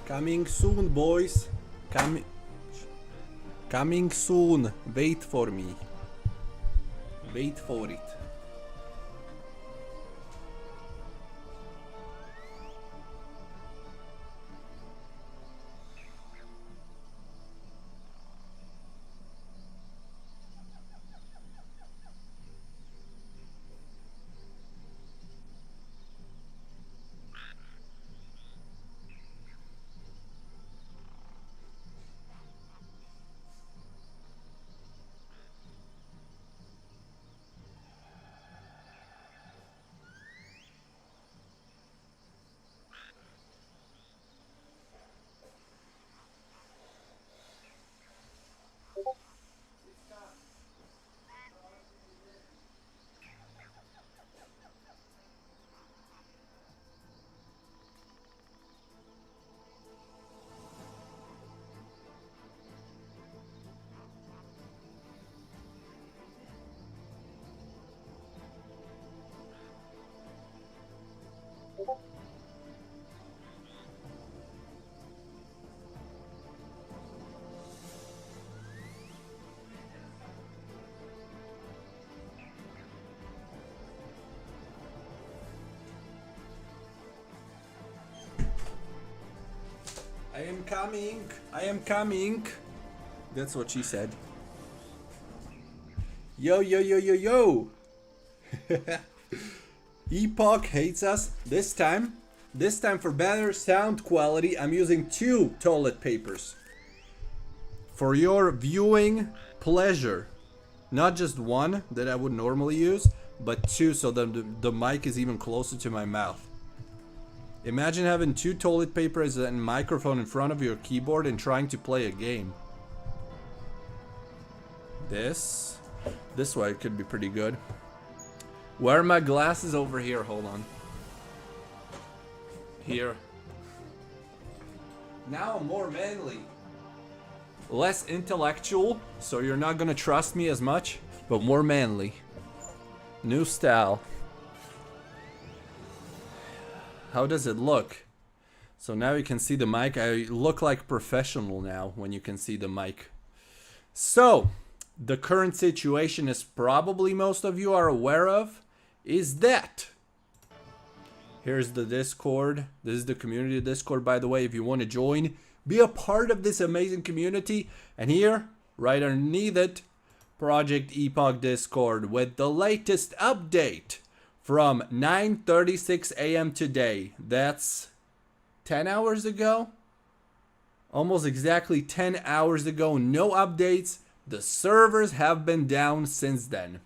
Coming soon, boys. Coming soon. Wait for me. Wait for it. I am coming. I am coming. That's what she said. Yo, yo, yo, yo, yo. Epoch hates us. This time for better sound quality, I'm using 2 toilet papers. For your viewing pleasure. Not just 1 that I would normally use, but 2 so that the mic is even closer to my mouth. Imagine having 2 toilet papers and microphone in front of your keyboard and trying to play a game. This way could be pretty good. Where are my glasses? Over here? Hold on. Here. Now I'm more manly. Less intellectual, so you're not gonna trust me as much, but more manly. New style. How does it look? So now you can see the mic. I look like professional now when you can see the mic. So, the current situation is probably most of you are aware of, is that. Here's the Discord. This is the community Discord, by the way, if you want to join. Be a part of this amazing community. And here, right underneath it, Project Epoch Discord with the latest update. From 9:36 a.m. today. That's 10 hours ago? Almost exactly 10 hours ago. No updates. The servers have been down since then.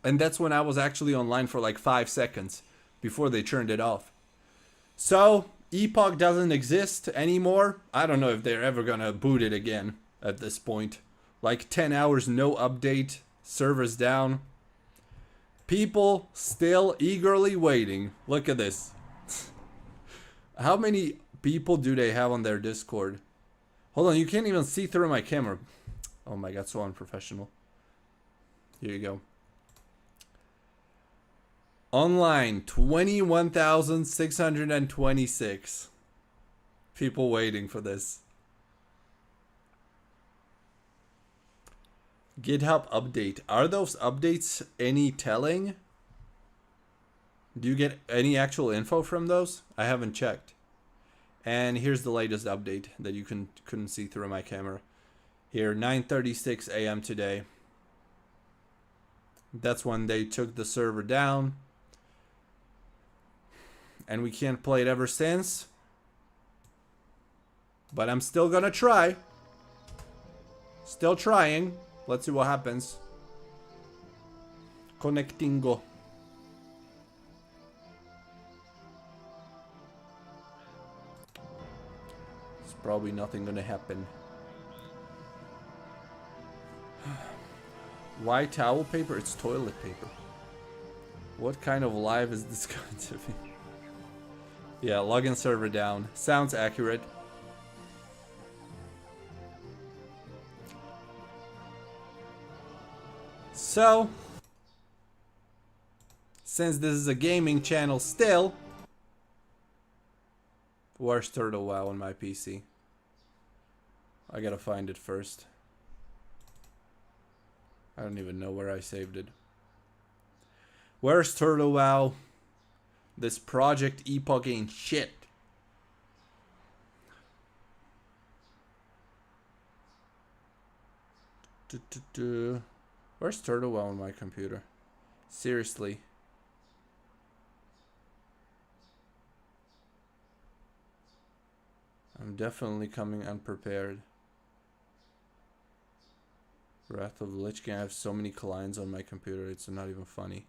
And that's when I was actually online for like 5 seconds before they turned it off. So, Epoch doesn't exist anymore. I don't know if they're ever gonna boot it again at this point. Like 10 hours, no update, servers down. People still eagerly waiting. Look at this. How many people do they have on their Discord? Hold on, you can't even see through my camera. Oh my god, so unprofessional. Here you go. Online, 21,626. People waiting for this. GitHub update. Are those updates any telling? Do you get any actual info from those? I haven't checked. And here's the latest update that you couldn't see through my camera. Here, 9:36 a.m. today. That's when they took the server down. And we can't play it ever since. But I'm still gonna try. Still trying. Let's see what happens. Connectingo. It's probably nothing gonna happen. Why towel paper? It's toilet paper. What kind of live is this going to be? Yeah, login server down. Sounds accurate. So, since this is a gaming channel still, Where's Turtle WoW on my PC? I gotta find it first. I don't even know where I saved it. Where's Turtle WoW? This Project Epoch ain't shit. Where's Turtle WoW on my computer? Seriously. I'm definitely coming unprepared. Wrath of the Lich King. I have so many clients on my computer, it's not even funny.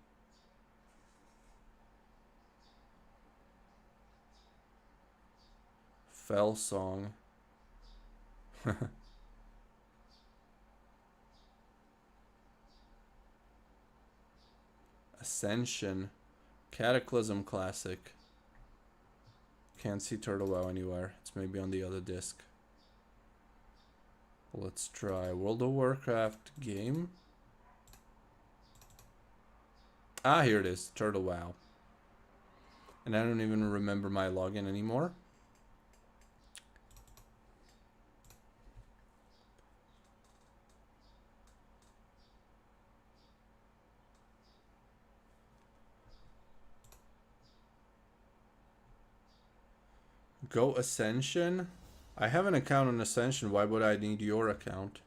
Fell Song. Ascension. Cataclysm Classic. Can't see Turtle WoW anywhere. It's maybe on the other disc. Let's try World of Warcraft game. Ah, here it is. Turtle WoW. And I don't even remember my login anymore. Go Ascension? I have an account on Ascension. Why would I need your account?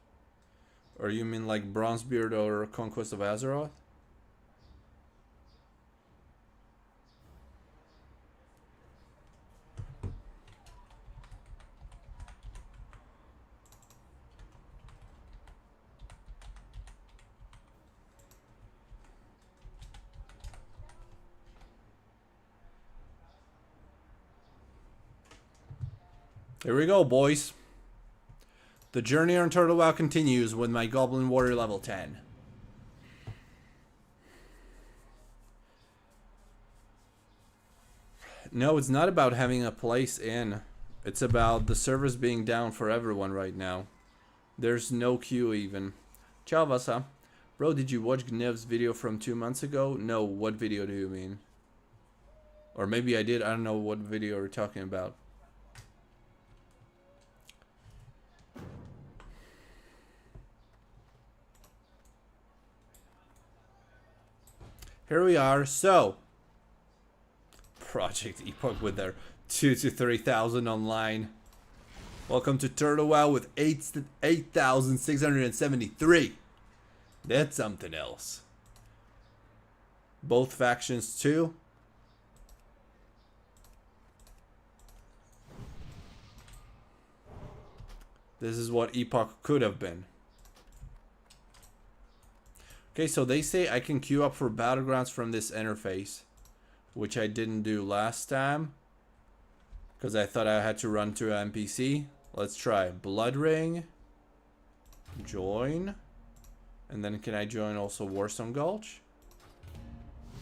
Or you mean like Bronzebeard or Conquest of Azeroth? Here we go, boys. The journey on Turtle WoW continues with my Goblin Warrior level 10. No, it's not about having a place in. It's about the servers being down for everyone right now. There's no queue even. Ciao, Vasa. Bro, did you watch Gnev's video from 2 months ago? No, what video do you mean? Or maybe I did. I don't know what video you're talking about. Here we are. So, Project Epoch with their 2,000 to 3,000 online. Welcome to Turtle WoW with 8,673. That's something else. Both factions too. This is what Epoch could have been. Okay, so they say I can queue up for battlegrounds from this interface, which I didn't do last time because I thought I had to run to an NPC. Let's try Blood Ring, join, and then can I join also Warstone Gulch?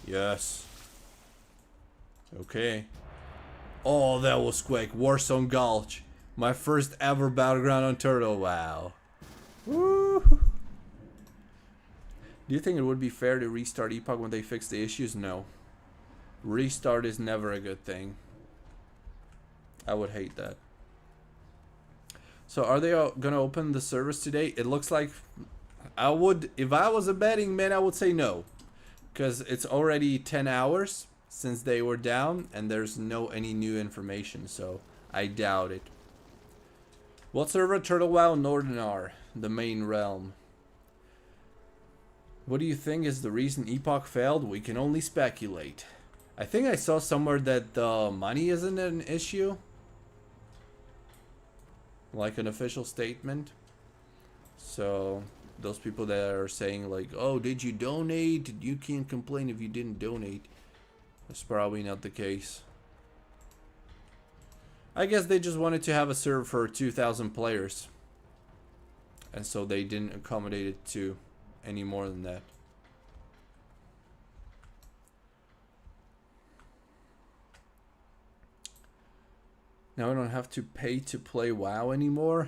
Yes. Okay. Oh, that was quick. Warstone Gulch, my first ever battleground on Turtle WoW. Woo! Do you think it would be fair to restart Epoch when they fix the issues? No. Restart is never a good thing. I would hate that. So are they gonna open the servers today? It looks like I would, if I was a betting man, I would say no. Because it's already 10 hours since they were down and there's no any new information, so I doubt it. What server? Turtle WoW Northern R, the main realm. What do you think is the reason Epoch failed? We can only speculate. I think I saw somewhere that the money isn't an issue. Like an official statement. So those people that are saying like, oh, did you donate? You can't complain if you didn't donate. That's probably not the case. I guess they just wanted to have a server for 2,000 players. And so they didn't accommodate it to any more than that. Now I don't have to pay to play WoW anymore.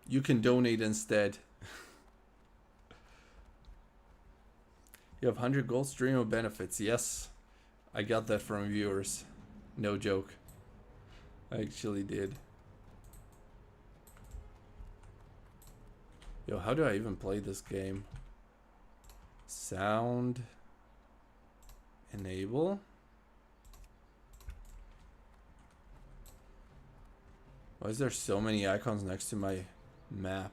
You can donate instead. You have 100 gold stream of benefits. Yes, I got that from viewers. No joke. I actually did. Yo, how do I even play this game? Sound. Enable. Why is there so many icons next to my map?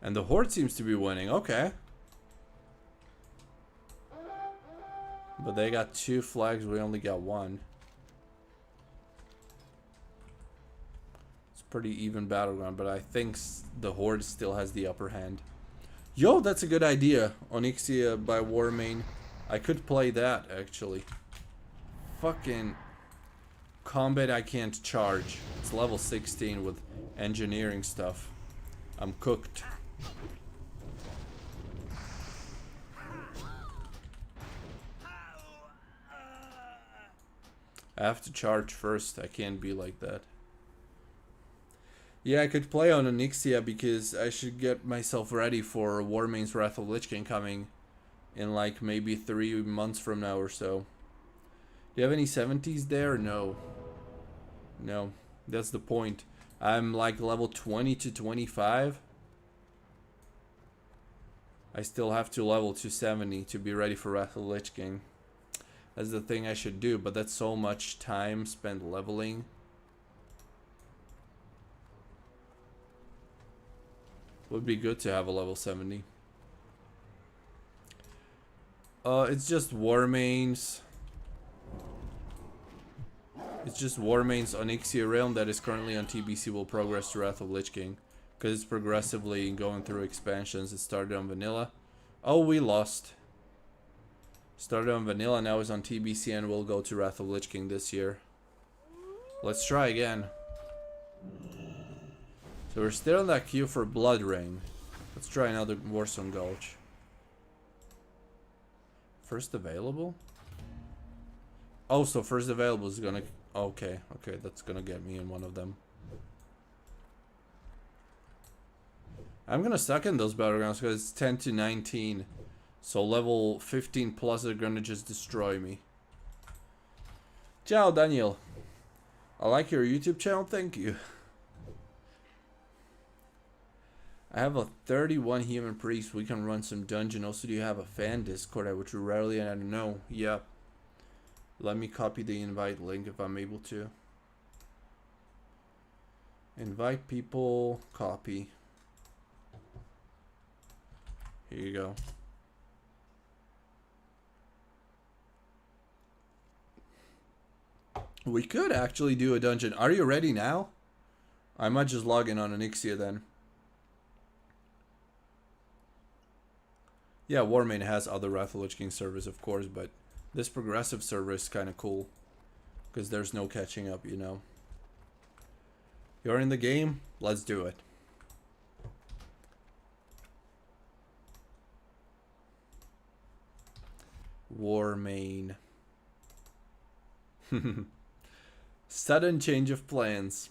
And the Horde seems to be winning. Okay. But they got 2 flags. We only got 1. It's pretty even battleground. But I think the Horde still has the upper hand. Yo, that's a good idea. Onyxia by Warmane. I could play that, actually. Fucking... Combat I can't charge. It's level 16 with engineering stuff. I'm cooked. I have to charge first. I can't be like that. Yeah, I could play on Onyxia because I should get myself ready for Warmane's Wrath of Lich King coming in like maybe 3 months from now or so. Do you have any 70s there? No. No, that's the point. I'm like level 20 to 25. I still have to level to 70 to be ready for Wrath of Lich King. That's the thing I should do, but that's so much time spent leveling. Would be good to have a level 70. It's just Warmane's. It's just Warmane's Onyxia realm that is currently on TBC will progress to Wrath of Lich King. Because it's progressively going through expansions. It started on vanilla. Oh, we lost. Started on vanilla, now is on TBC and will go to Wrath of Lich King this year. Let's try again. So we're still in that queue for Blood Ring. Let's try another Warsong Gulch. First available? Oh, so first available is gonna... Okay, okay, that's gonna get me in one of them. I'm gonna suck in those battlegrounds because it's 10 to 19. So level 15 plus are gonna just destroy me. Ciao, Daniel. I like your YouTube channel, thank you. I have a 31 human priest. We can run some dungeon. Also, do you have a fan Discord, which we rarely, I don't know. Yep. Let me copy the invite link if I'm able to. Invite people, copy. Here you go. We could actually do a dungeon. Are you ready now? I might just log in on Onyxia then. Yeah, Warmane has other Wrath of Lich King servers, of course, but this progressive server is kind of cool. Because there's no catching up, you know. You're in the game? Let's do it. Warmane. Sudden change of plans.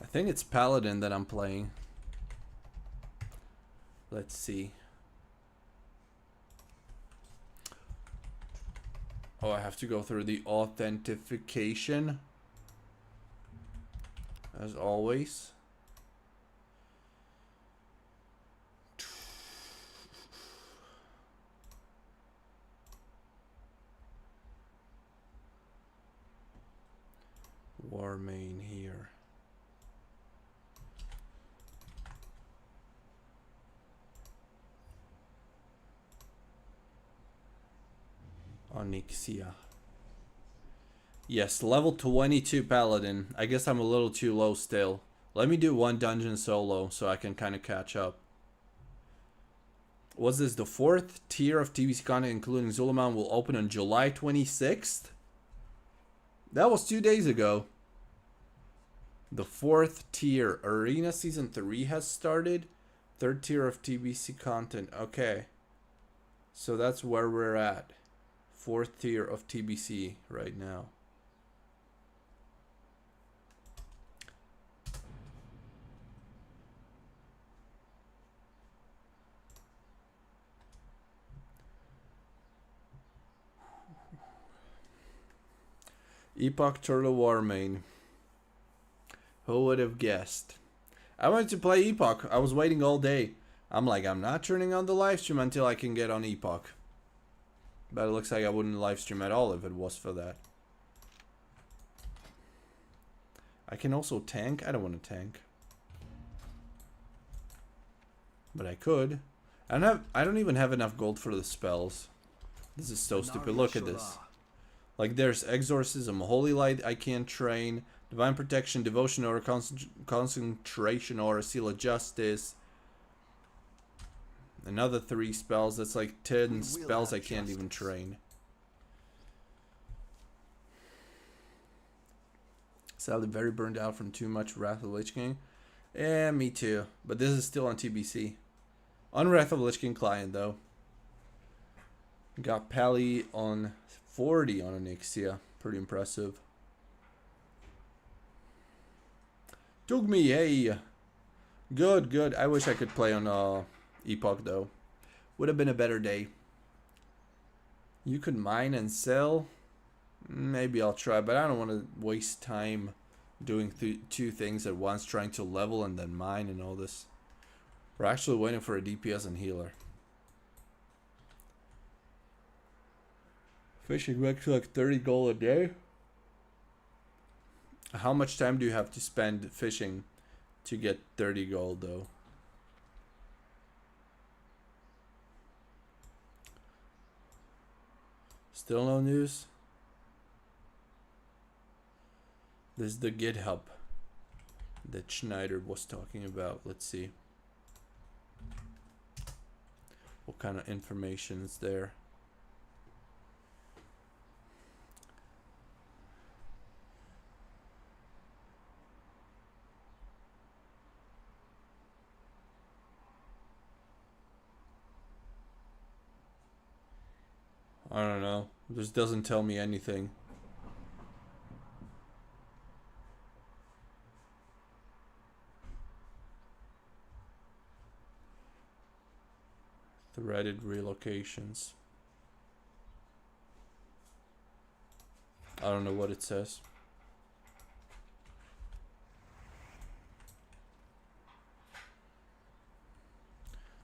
I think it's Paladin that I'm playing. Let's see. Oh, I have to go through the authentication. As always. Warmane here. Onyxia. Yes, level 22 Paladin. I guess I'm a little too low still. Let me do one dungeon solo so I can kind of catch up. Was this the 4th tier of TBC content including Zulaman will open on July 26th? That was 2 days ago. The 4th tier. Arena Season 3 has started. 3rd tier of TBC content. Okay. So that's where we're at. 4th tier of TBC right now. Epoch Turtle Warmane. Who would have guessed? I wanted to play Epoch. I was waiting all day. I'm like, I'm not turning on the live stream until I can get on Epoch. But it looks like I wouldn't live stream at all if it was for that. I can also tank. I don't want to tank. But I could. I don't even have enough gold for the spells. This is so stupid. Look at this. Like there's Exorcism, Holy Light I can't train, Divine Protection, Devotion or Concentration or Seal of Justice. Another 3 spells. That's like 10 spells I can't even train. Sadly very burned out from too much Wrath of the Lich King. Yeah, me too. But this is still on TBC. On Wrath of the Lich King client though. Got Pally on 40 on Onyxia. Pretty impressive. Took me, hey. Good, good. I wish I could play on Epoch though. Would have been a better day. You could mine and sell. Maybe I'll try, but I don't want to waste time doing 2 things at once, trying to level and then mine and all this. We're actually waiting for a DPS and healer. Fishing makes like 30 gold a day. How much time do you have to spend fishing to get 30 gold though? Still no news? This is the GitHub that Schneider was talking about. Let's see. What kind of information is there? I don't know. This doesn't tell me anything. Threaded relocations. I don't know what it says.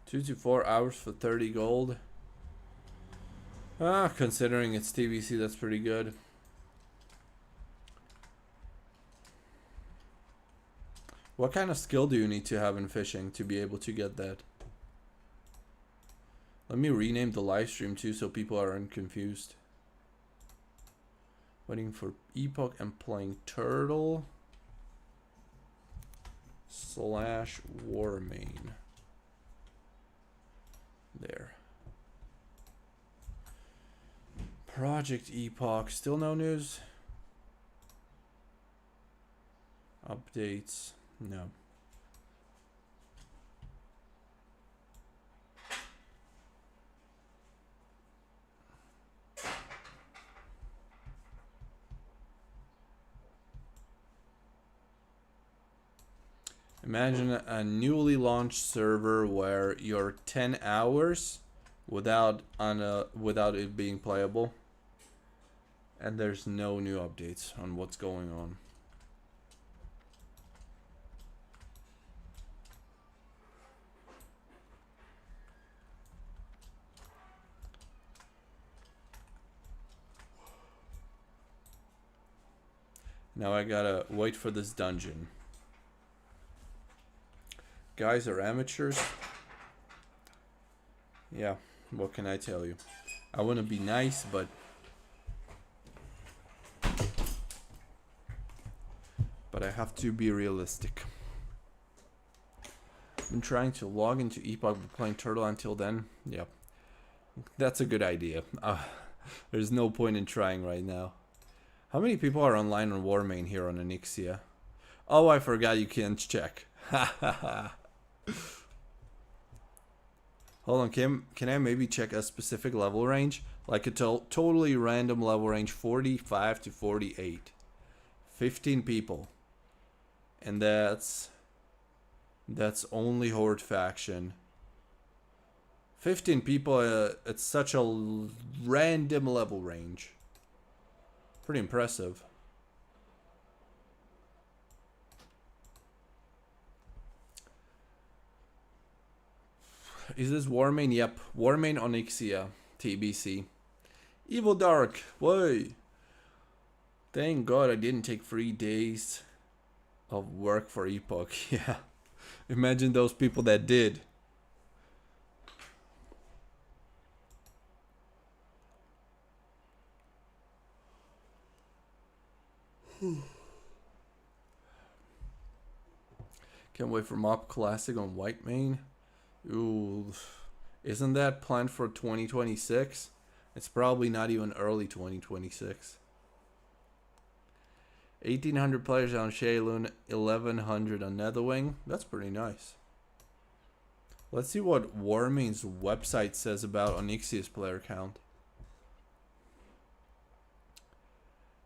Two to 4 hours for 30 gold. Considering it's TBC, that's pretty good. What kind of skill do you need to have in fishing to be able to get that? Let me rename the live stream too so people aren't confused. Waiting for Epoch and playing Turtle / Warmane. There. Project Epoch, still no news. Updates, no. Imagine a newly launched server where you're 10 hours without it being playable. And there's no new updates on what's going on. Now I gotta wait for this dungeon. Guys are amateurs. Yeah, what can I tell you? I want to be nice, but I have to be realistic. I've been trying to log into Epoch but playing Turtle until then. Yep. That's a good idea. There's no point in trying right now. How many people are online on Warmane here on Onyxia? Oh, I forgot you can't check. Hold on, can I maybe check a specific level range? Like a totally random level range, 45 to 48. 15 people. And that's only Horde faction. 15 people, it's such a random level range. Pretty impressive. Is this Warmane? Yep. Warmane Onyxia. TBC. Evil Dark. Why? Thank God I didn't take 3 days of work for Epoch. Yeah. Imagine those people that did. Can't wait for Mop Classic on Warmane. Ooh. Isn't that planned for 2026? It's probably not even early 2026. 1,800 players on Shaylun, 1,100 on Netherwing. That's pretty nice. Let's see what Warmane's website says about Onyxia's player count.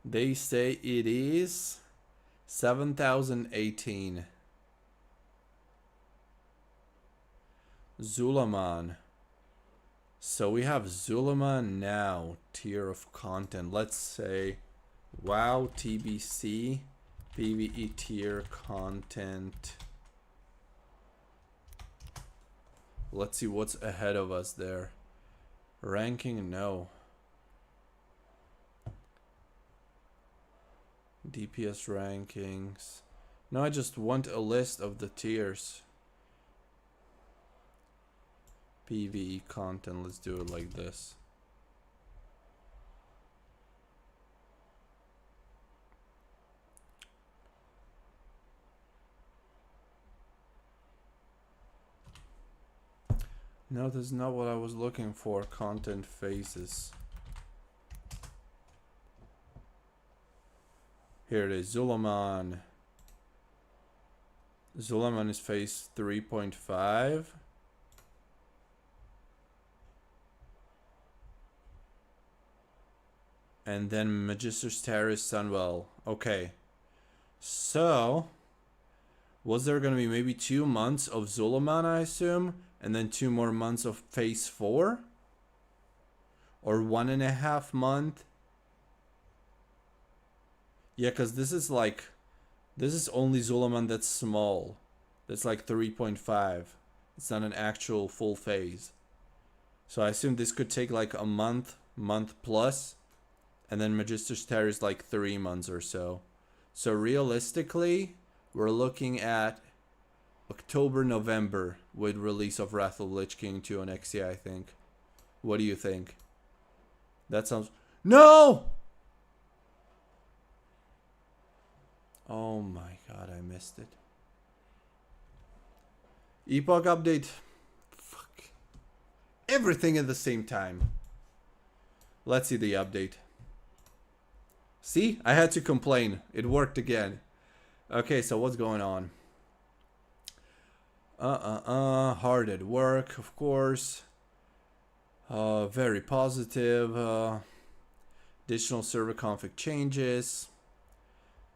They say it is 7,018. Zulaman. So we have Zulaman now. Tier of content. Let's say WoW TBC PvE tier content. Let's see what's ahead of us there. Ranking, no. DPS rankings. No, I just want a list of the tiers. PvE content, let's do it like this. No, this is not what I was looking for. Content phases. Here it is. Zulaman. Zulaman is phase 3.5. And then Magister's Terrace Sunwell. Okay. So, was there going to be maybe 2 months of Zulaman, I assume? And then 2 more months of phase 4? Or 1.5 month? Yeah, because this is like... This is only Zulaman that's small. That's like 3.5. It's not an actual full phase. So I assume this could take like a month plus. And then Magister's Terrace is like 3 months or so. So realistically, we're looking at October, November with release of Wrath of Lich King 2 on XC, I think. What do you think? That sounds... No! Oh my god, I missed it. Epoch update. Fuck. Everything at the same time. Let's see the update. See? I had to complain. It worked again. Okay, so what's going on? Hard at work, of course. Very positive. Additional server config changes.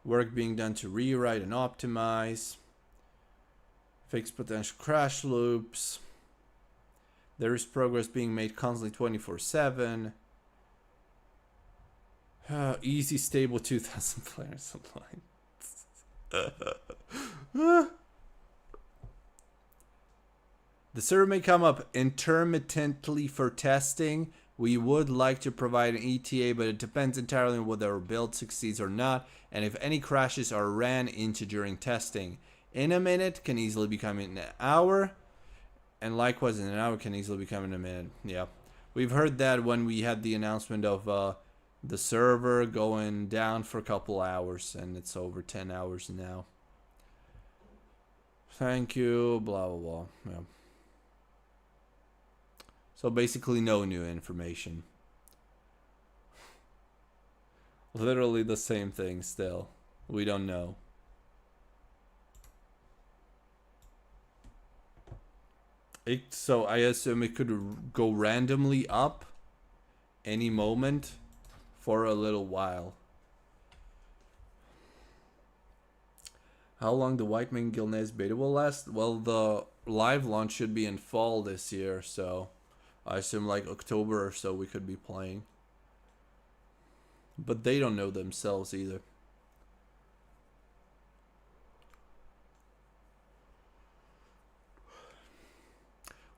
Work being done to rewrite and optimize. Fix potential crash loops. There is progress being made constantly 24/7. Easy, stable 2,000 players online. The server may come up intermittently for testing. We would like to provide an ETA, but it depends entirely on whether our build succeeds or not, and if any crashes are ran into during testing. In a minute can easily become in an hour, and likewise in an hour can easily become in a minute. Yeah, we've heard that when we had the announcement of the server going down for a couple hours, and it's over 10 hours now. Thank you, blah blah blah. Yeah. So basically no new information. Literally the same thing still. We don't know. So I assume it could go randomly up any moment for a little while. How long the Warmane Gilneas beta will last? Well, the live launch should be in fall this year, so I assume like October or so we could be playing. But they don't know themselves either.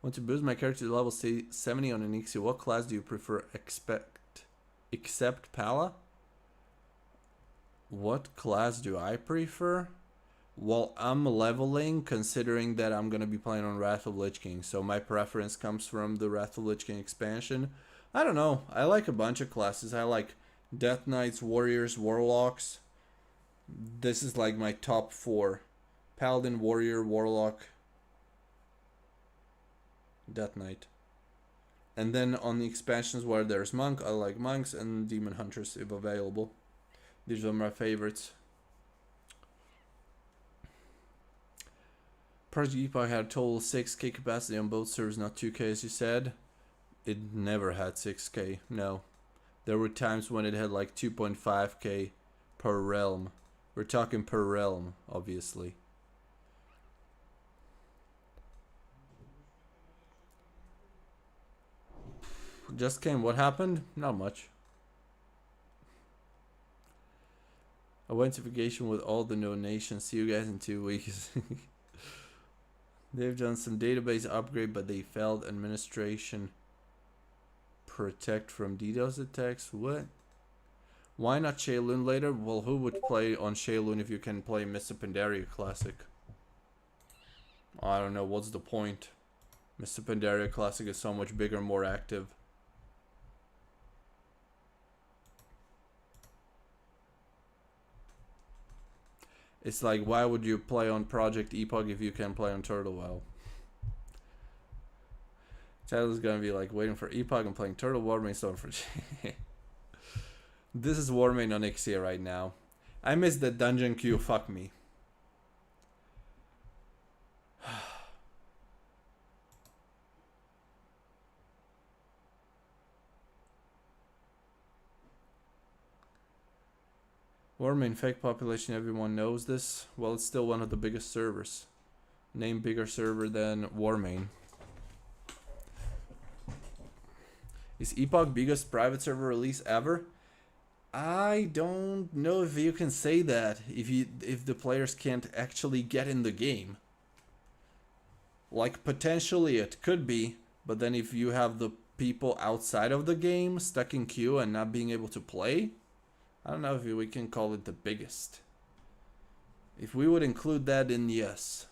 Want to boost my character to level 70 on Onyxia. What class do you prefer except Pala? What class do I prefer? Well, I'm leveling considering that I'm going to be playing on Wrath of Lich King. So my preference comes from the Wrath of Lich King expansion. I don't know. I like a bunch of classes. I like Death Knights, Warriors, Warlocks. This is like my top 4. Paladin, Warrior, Warlock, Death Knight. And then on the expansions where there's Monk, I like Monks and Demon Hunters if available. These are my favorites. Project Epoch had a total 6k capacity on both servers, not 2k as you said. It never had 6k, no. There were times when it had like 2.5k per realm. We're talking per realm, obviously. Just came, what happened? Not much. I went to vacation with all the donations. See you guys in 2 weeks. They've done some database upgrade, but they failed administration protect from DDoS attacks. What? Why not Shaolin later? Well, who would play on Shaolin if you can play Mr. Pandaria Classic? I don't know, what's the point? Mr. Pandaria Classic is so much bigger and more active. It's like, why would you play on Project Epoch if you can play on Turtle Well? Tyler's gonna be like waiting for Epoch and playing Turtle Warmane Stone for. This is Warmane on Onyxia right now. I missed the dungeon queue, fuck me. Warmane fake population, everyone knows this. Well, it's still one of the biggest servers. Name bigger server than Warmane. Is Epoch biggest private server release ever? I don't know if you can say that if the players can't actually get in the game. Like potentially it could be, but then if you have the people outside of the game stuck in queue and not being able to play, I don't know if we can call it the biggest. If we would include that in, yes.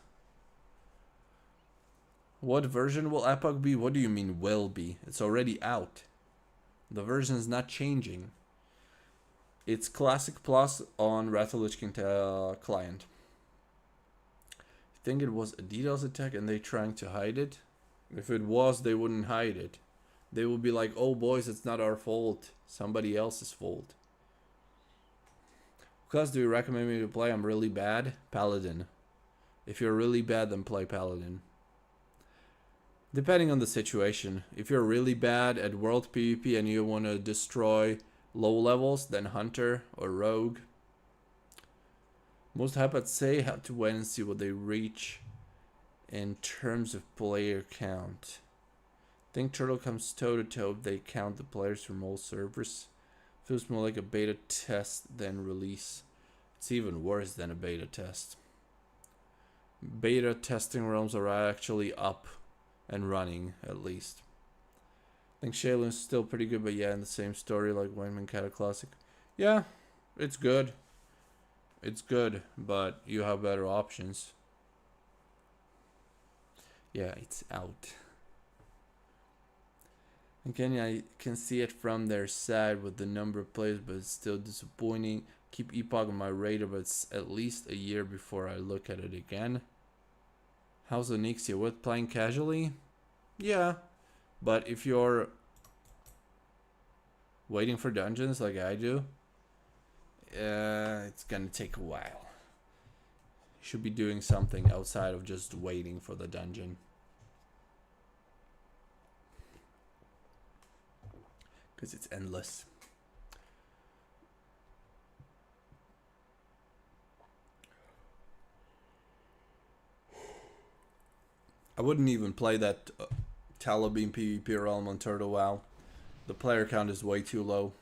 What version will Epoch be? What do you mean will be? It's already out. The version is not changing. It's Classic Plus on Wrath of Lich King client. I think it was a DDoS attack and they trying to hide it. If it was, they wouldn't hide it. They would be like, oh boys, it's not our fault. Somebody else's fault. What class do you recommend me to play? I'm really bad. Paladin. If you're really bad, then play Paladin. Depending on the situation. If you're really bad at world PvP and you want to destroy low levels, then Hunter or Rogue. Most hyped say have to wait and see what they reach in terms of player count. Think Turtle comes toe to toe if they count the players from all servers. Feels more like a beta test than release. It's even worse than a beta test. Beta testing realms are actually up and running at least. I think Shaylin's still pretty good, but yeah, in the same story like Warmane Cat Classic. Yeah, it's good. It's good, but you have better options. Yeah, it's out. Again, I can see it from their side with the number of players, but it's still disappointing. Keep Epoch on my radar, but it's at least a year before I look at it again. How's Onyxia? Worth playing casually? Yeah, but if you're waiting for dungeons like I do, it's gonna take a while. You should be doing something outside of just waiting for the dungeon. Because it's endless. I wouldn't even play that Talabeam PvP realm on Turtle WoW. The player count is way too low.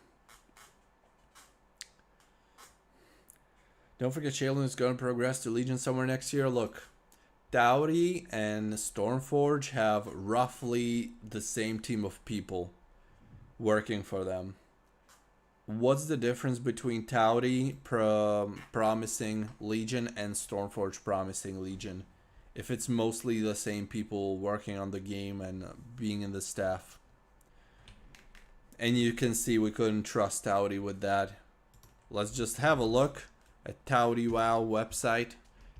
Don't forget Shaolin is going to progress to Legion somewhere next year. Look, Dowdy and Stormforge have roughly the same team of people working for them. What's the difference between Dowdy promising Legion and Stormforge promising Legion? If it's mostly the same people working on the game and being in the staff. And you can see we couldn't trust Dowdy with that. Let's just have a look at Dowdy WoW website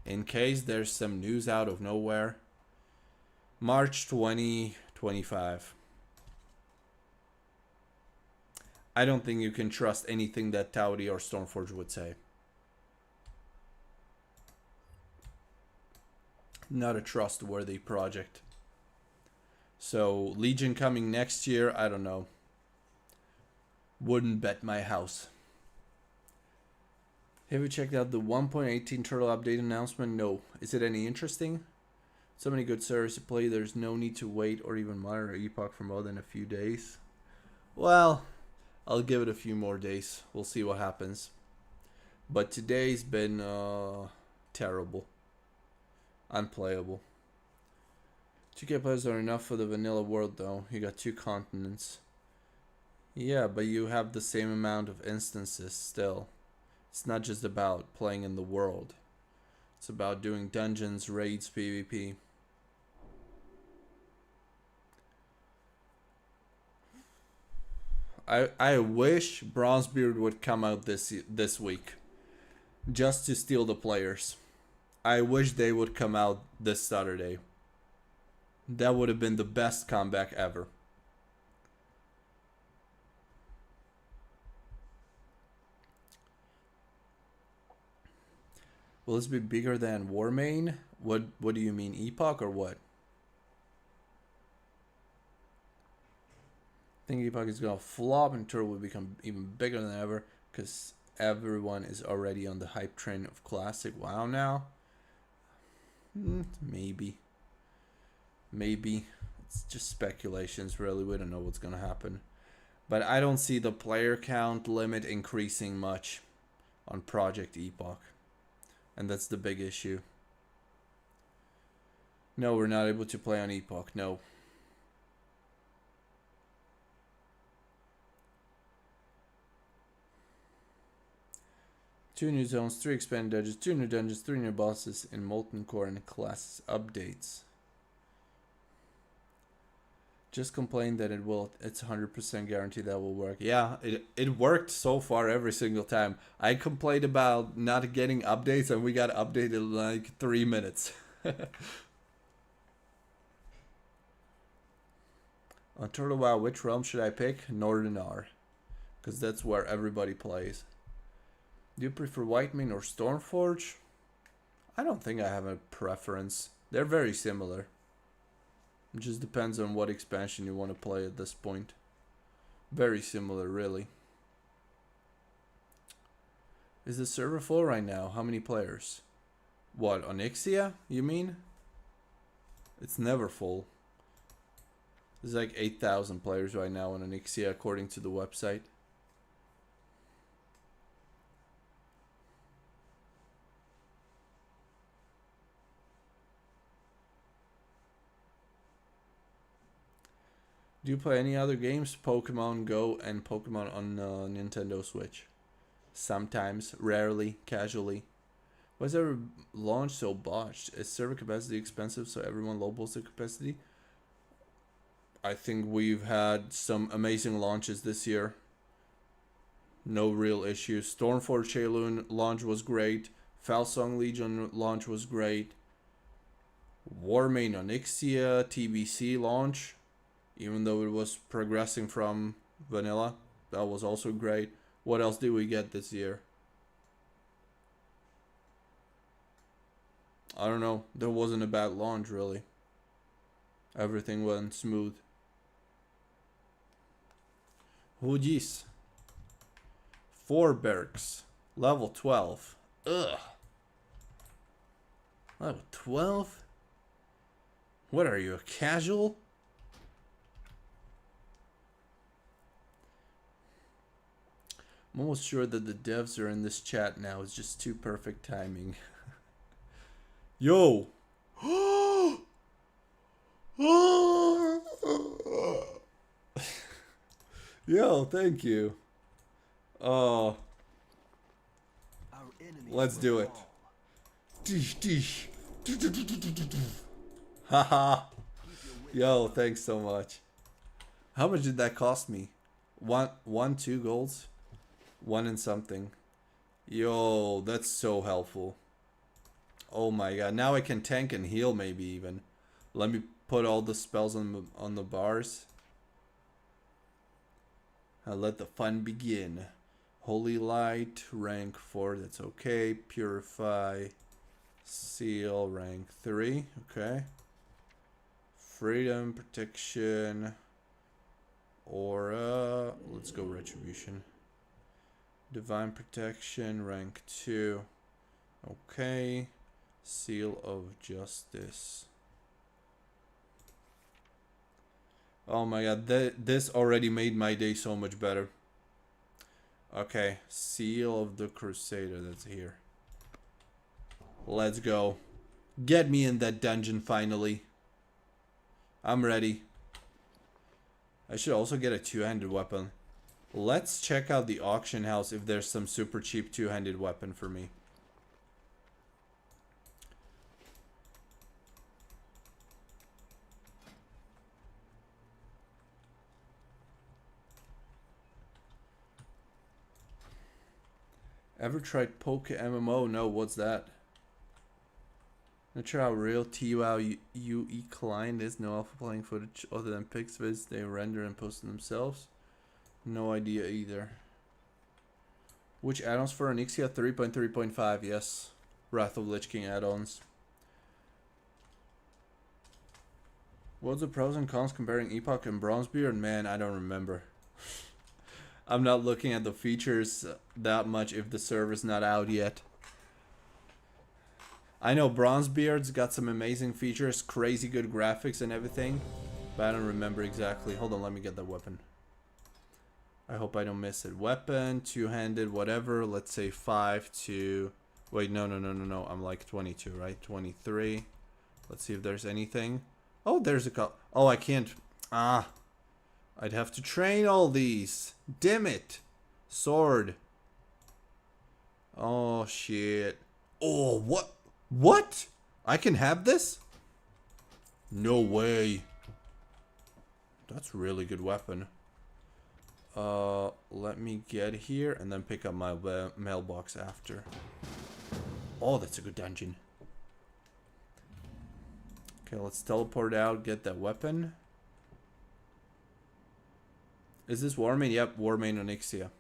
in case there's some news out of nowhere. March 2025. I don't think you can trust anything that Dowdy or Stormforge would say. Not a trustworthy project. So Legion coming next year, I don't know. Wouldn't bet my house. Have you checked out the 1.18 turtle update announcement? No. Is it any interesting? So many good servers to play, there's no need to wait or even monitor Epoch for more than a few days. Well, I'll give it a few more days. We'll see what happens. But today's been terrible. Unplayable. 2K players are enough for the vanilla world though. You got 2 continents. Yeah, but you have the same amount of instances still. It's not just about playing in the world. It's about doing dungeons, raids, PvP. I wish Bronzebeard would come out this week. Just to steal the players. I wish they would come out this Saturday. That would have been the best comeback ever. Will this be bigger than Warmane? What do you mean, Epoch or what? I think Epoch is gonna flop and Turtle will become even bigger than ever because everyone is already on the hype train of classic WoW now. Maybe. It's just speculations really. We don't know what's gonna happen. But I don't see the player count limit increasing much on Project Epoch. And that's the big issue. No, we're not able to play on Epoch. No. Two new zones, 3 expanded dungeons, 2 new dungeons, 3 new bosses in Molten Core and classes updates. Just complain that it's 100% guaranteed that will work. Yeah, it worked so far every single time. I complained about not getting updates and we got updated in like 3 minutes. On Turtle WoW, which realm should I pick? Northern R. Because that's where everybody plays. Do you prefer Warmane or Stormforge? I don't think I have a preference. They're very similar. It just depends on what expansion you want to play at this point. Very similar, really. Is the server full right now? How many players? What, Onyxia, you mean? It's never full. There's like 8,000 players right now on Onyxia according to the website. Do you play any other games? Pokemon Go and Pokemon on Nintendo Switch. Sometimes, rarely, casually. Why is every launch so botched? Is server capacity expensive so everyone lowballs the capacity? I think we've had some amazing launches this year. No real issues. Stormforge Shailun launch was great. Falsong Legion launch was great. Warmane Onyxia TBC launch. Even though it was progressing from vanilla, that was also great. What else did we get this year? I don't know. There wasn't a bad launch, really. Everything went smooth. Hoodies. 4 Berks. Level 12. Ugh. Level 12? What are you, a casual? I'm almost sure that the devs are in this chat now. It's just too perfect timing. Yo! Yo, thank you. Oh, let's do it. Haha. Yo, thanks so much. How much did that cost me? Two golds? One and something. Yo, that's so helpful. Oh my god, now I can tank and heal maybe even. Let me put all the spells on the bars. I'll let the fun begin. Holy Light, rank 4, that's okay. Purify, Seal, rank 3, okay. Freedom, Protection, Aura, let's go Retribution. Divine Protection, rank 2, okay. Seal of Justice. Oh my god, this already made my day so much better. Okay, Seal of the Crusader, that's here. Let's go. Get me in that dungeon finally. I'm ready. I should also get a two-handed weapon. Let's check out the auction house if there's some super cheap two-handed weapon for me. Ever tried Poke MMO? No, what's that? Not sure how real TUAU UE client is. No alpha playing footage other than pics vids they render and post themselves. No idea either. Which add-ons for Onyxia? 3.3.5, yes. Wrath of Lich King add-ons. What's the pros and cons comparing Epoch and Bronzebeard? Man, I don't remember. I'm not looking at the features that much if the server's not out yet. I know Bronzebeard's got some amazing features, crazy good graphics and everything, but I don't remember exactly. Hold on, let me get that weapon. I hope I don't miss it. Weapon, two-handed, whatever. Let's say 5 to... Wait, no. I'm like 22, right? 23. Let's see if there's anything. Oh, there's a call. Oh, I can't. Ah. I'd have to train all these. Damn it. Sword. Oh, shit. Oh, what? What? I can have this? No way. That's a really good weapon. Let me get here and then pick up my mailbox after. Oh, that's a good dungeon. Okay, let's teleport out, get that weapon. Is this Warmane? Yep, Warmane Onyxia.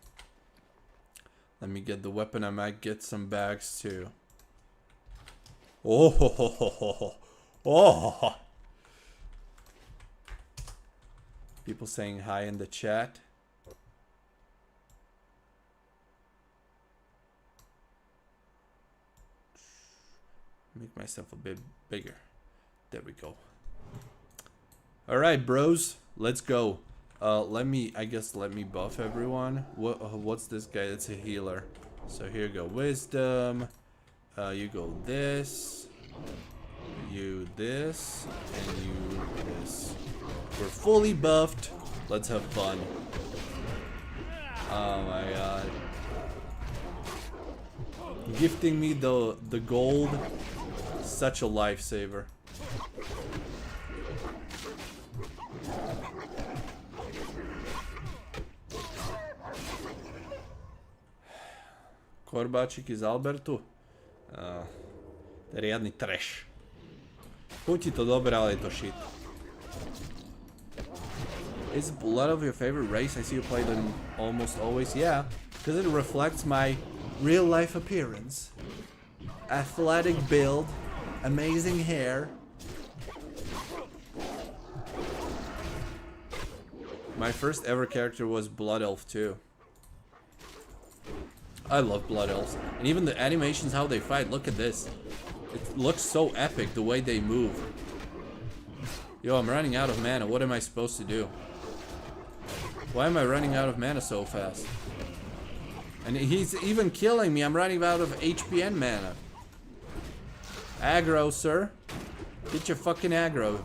Let me get the weapon. I might get some bags too. Oh, ho, ho, ho, ho, ho. Oh. People saying hi in the chat. Make myself a bit bigger. There we go. All right, bros, let's go. Let me buff everyone. What's this guy? It's a healer. So here you go, wisdom. You go this. You this. And you this. We're fully buffed. Let's have fun. Oh my god. Gifting me the gold. Such a lifesaver. Korbačik iz Albertu. Riadni trash. Kud ti to dobro, ali je to shit. Is blood of your favorite race? I see you play them almost always. Yeah, because it reflects my real life appearance. Athletic build. Amazing hair. My first ever character was Blood Elf too. I love Blood Elves. And even the animations, how they fight. Look at this. It looks so epic the way they move. Yo, I'm running out of mana. What am I supposed to do? Why am I running out of mana so fast? And he's even killing me. I'm running out of HP and mana. Aggro, sir. Get your fucking aggro.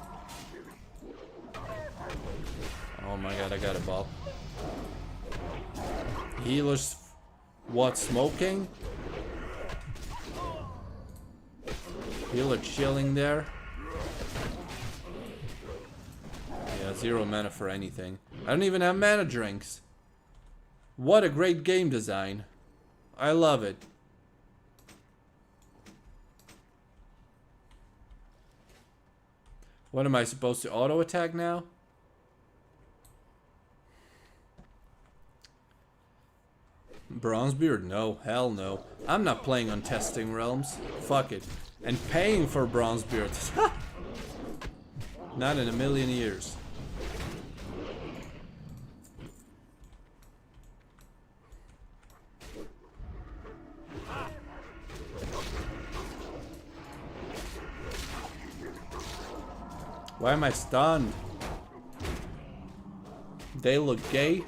Oh my god, I got a ball. Healers, what, smoking? Healer chilling there. Yeah, 0 mana for anything. I don't even have mana drinks. What a great game design. I love it. What am I supposed to auto attack now? Bronzebeard? No, hell no. I'm not playing on testing realms. Fuck it. And paying for Bronzebeard. Not in a million years. Why am I stunned? They look gay?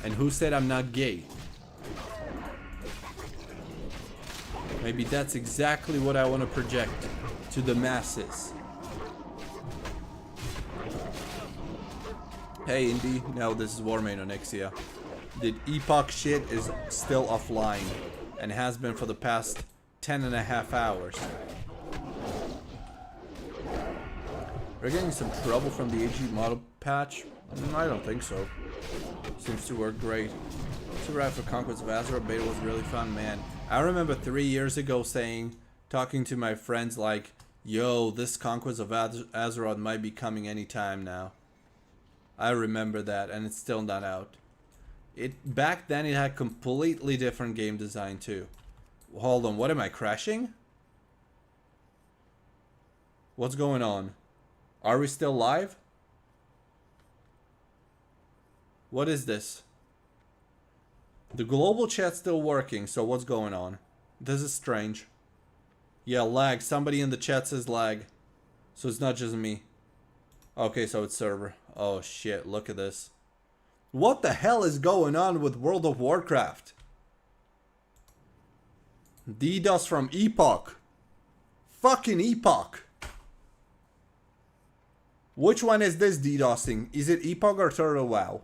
And who said I'm not gay? Maybe that's exactly what I want to project to the masses. Hey Indy, no, this is Warmane on Exia. The Epoch shit is still offline and has been for the past 10.5 hours. We're getting some trouble from the AG model patch? I don't think so. Seems to work great. To ride for Conquest of Azeroth beta was really fun, man. I remember 3 years ago talking to my friends like, yo, this Conquest of Azeroth might be coming anytime now. I remember that, and it's still not out. Back then it had completely different game design too. Hold on, what am I crashing? What's going on? Are we still live? What is this? The global chat's still working, so what's going on? This is strange. Yeah, lag. Somebody in the chat says lag. So it's not just me. Okay, so it's server. Oh shit, look at this. What the hell is going on with World of Warcraft? DDoS from Epoch. Fucking Epoch. Which one is this DDoSing? Is it Epoch or Turtle WoW?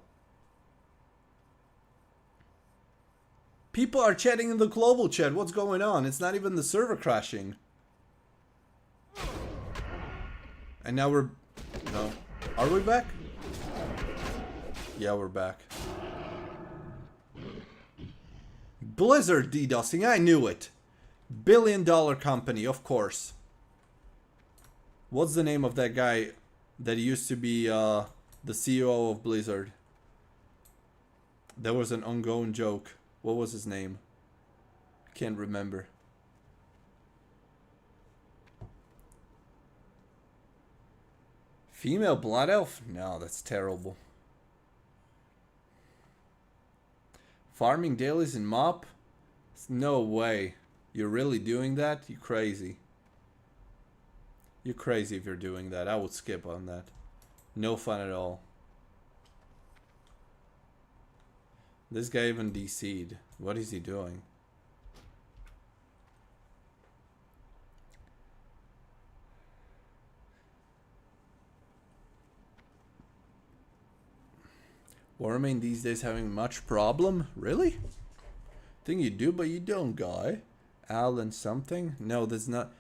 People are chatting in the global chat. What's going on? It's not even the server crashing. And now we're... No. Are we back? Yeah, we're back. Blizzard DDoSing. I knew it. $1 billion company, of course. What's the name of that guy that used to be the CEO of Blizzard? There was an ongoing joke. What was his name? Can't remember. Female blood elf? No, that's terrible. Farming dailies in mop? No way. You're really doing that? You crazy. You're crazy if you're doing that. I would skip on that. No fun at all. This guy even DC'd. What is he doing? Warmane these days having much problem? Really? Think you do, but you don't, guy. Alan something? No, that's not.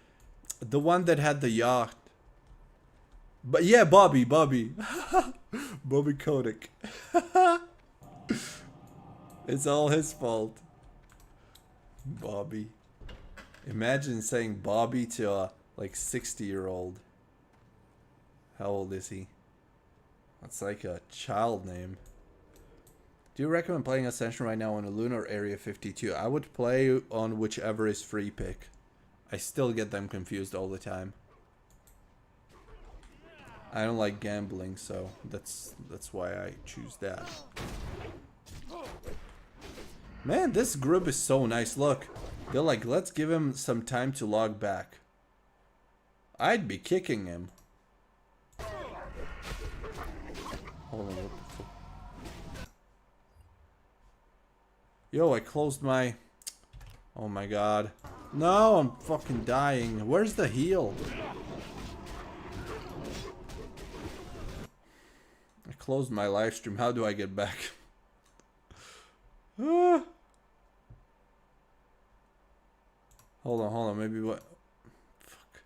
The one that had the yacht. But yeah, Bobby. Bobby Kotick. It's all his fault. Bobby. Imagine saying Bobby to a like 60-year-old. How old is he? That's like a child name. Do you recommend playing Ascension right now on a Lunar Area 52? I would play on whichever is free pick. I still get them confused all the time. I don't like gambling, so that's why I choose that. Man, this group is so nice. Look, they're like, let's give him some time to log back. I'd be kicking him. Hold on, what the fuck? Yo, I closed my... Oh my god. No, I'm fucking dying. Where's the heal? closed my live stream. How do I get back? Hold on. Maybe what? Fuck.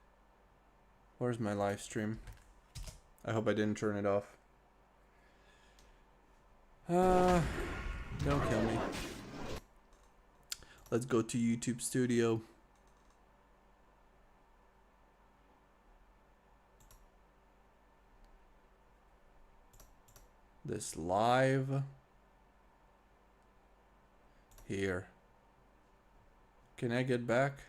Where's my live stream? I hope I didn't turn it off. Don't kill me. Let's go to YouTube Studio. This live here. Can I get back?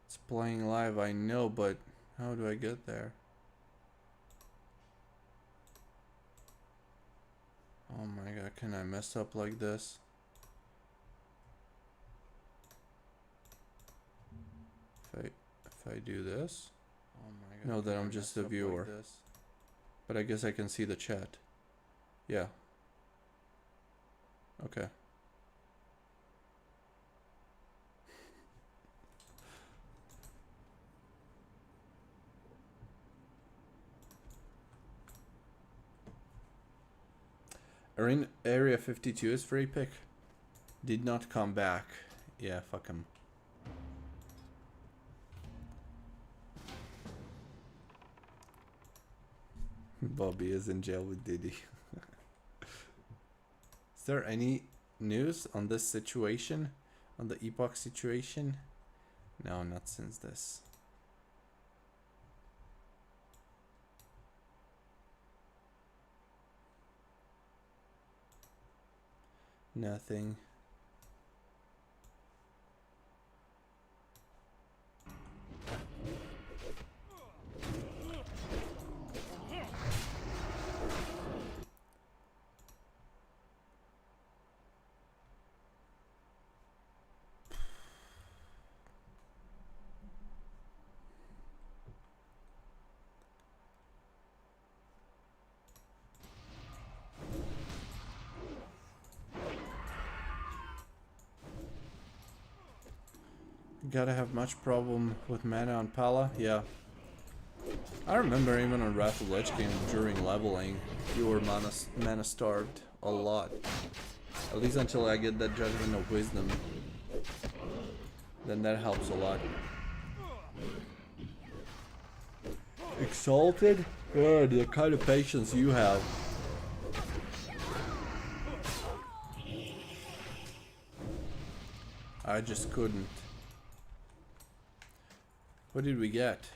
It's playing live, I know, but how do I get there? Oh my god, can I mess up like this? If I do this? Oh my god. No, then I'm just a viewer. Like but I guess I can see the chat. Yeah. Okay. Area 52 is free pick. Did not come back. Yeah, fuck him. Bobby is in jail with Diddy. Is there any news on this situation? On the Epoch situation? No, not since this. Nothing. Gotta have much problem with mana on Pala, yeah. I remember even on Wrath of Lich King during leveling, you were mana starved a lot. At least until I get that Judgment of Wisdom. Then that helps a lot. Exalted? God, the kind of patience you have. I just couldn't. What did we get?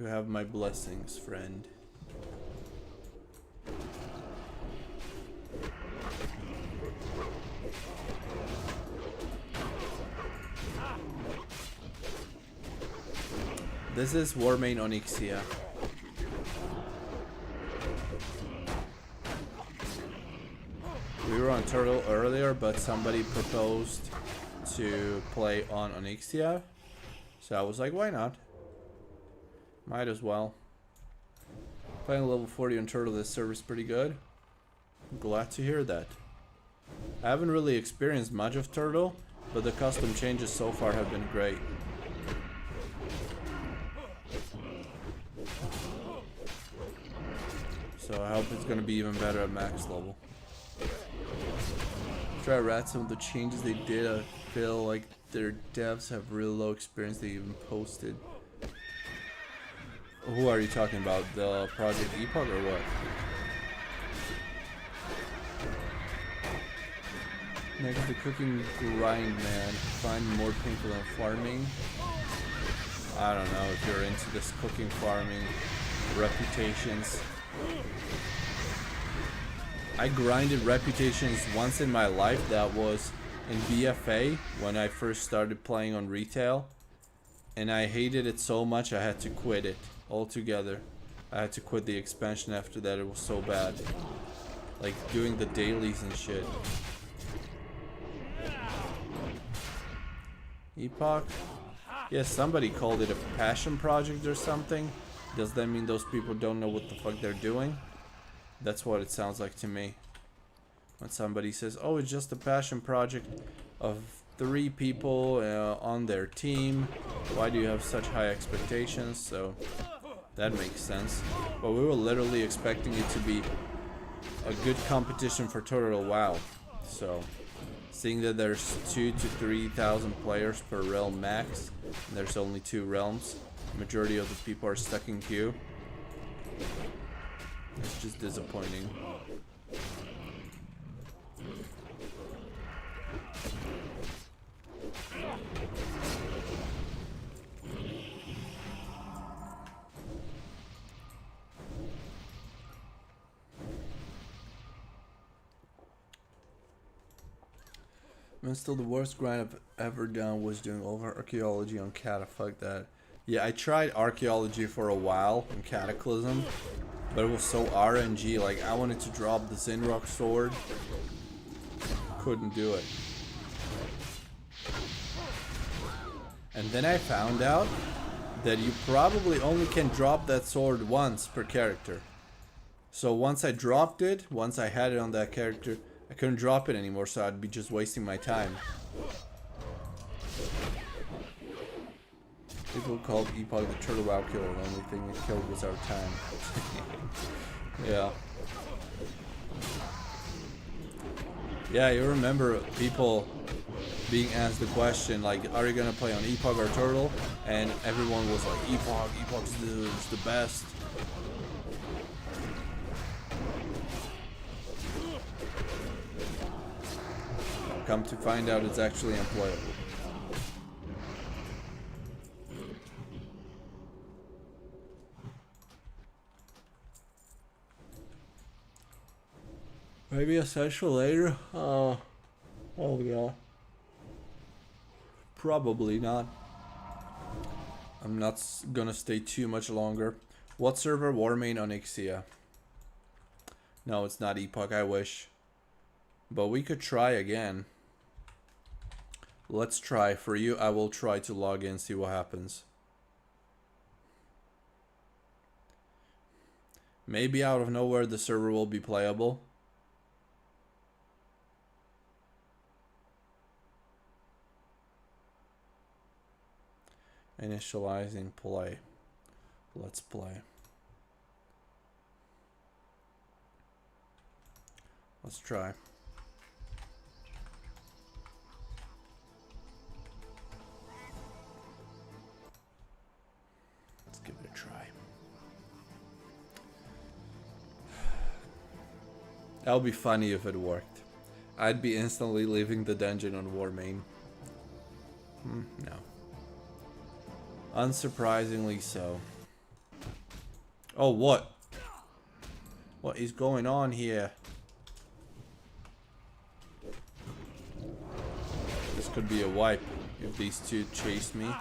You have my blessings, friend. This is Warmane Onyxia. We were on Turtle earlier, but somebody proposed to play on Onyxia, so I was like, why not? Might as well. Playing level 40 on Turtle, this server's pretty good. I'm glad to hear that. I haven't really experienced much of Turtle, but the custom changes so far have been great. So I hope it's gonna be even better at max level. Try to rat some of the changes they did. I feel like their devs have really low experience. They even posted. Who are you talking about? The Project Epoch or what? Makes the cooking grind, man. Find more painful than farming. I don't know if you're into this cooking farming reputations. I grinded reputations once in my life. That was in BFA when I first started playing on retail, and I hated it so much I had to quit it altogether. I had to quit the expansion after that. It was so bad, like doing the dailies and shit. Epoch? Yes, somebody called it a passion project or something. Does that mean those people don't know what the fuck they're doing? That's what it sounds like to me. When somebody says, oh, it's just a passion project of 3 people on their team. Why do you have such high expectations? So that makes sense. But we were literally expecting it to be a good competition for total WoW. So seeing that there's 2,000 to 3,000 players per realm max, and there's only 2 realms, majority of the people are stuck in queue. It's just disappointing. And still, the worst grind I've ever done was doing over archaeology on Cata. Fuck that. Yeah, I tried archaeology for a while in Cataclysm, but it was so RNG. Like, I wanted to drop the Zinrock sword, couldn't do it. And then I found out that you probably only can drop that sword once per character. So once I dropped it, once I had it on that character, I couldn't drop it anymore, so I'd be just wasting my time. People called Epoch the turtle WoW killer. The only thing it killed was our time. Yeah. Yeah, you remember people being asked the question, like, are you gonna play on Epoch or Turtle? And everyone was like, Epoch, Epoch's the best. Come to find out, it's actually unplayable. Maybe a session later? Oh yeah. Probably not. I'm not gonna stay too much longer. What server? Warmane on Ixia. No, it's not Epoch, I wish. But we could try again. Let's try. For you, I will try to log in, see what happens. Maybe out of nowhere the server will be playable. Initializing play. Let's play. Let's try. Let's give it a try. That would be funny if it worked. I'd be instantly leaving the dungeon on Warmane. No. Unsurprisingly so. Oh, what? What is going on here? This could be a wipe if these two chase me.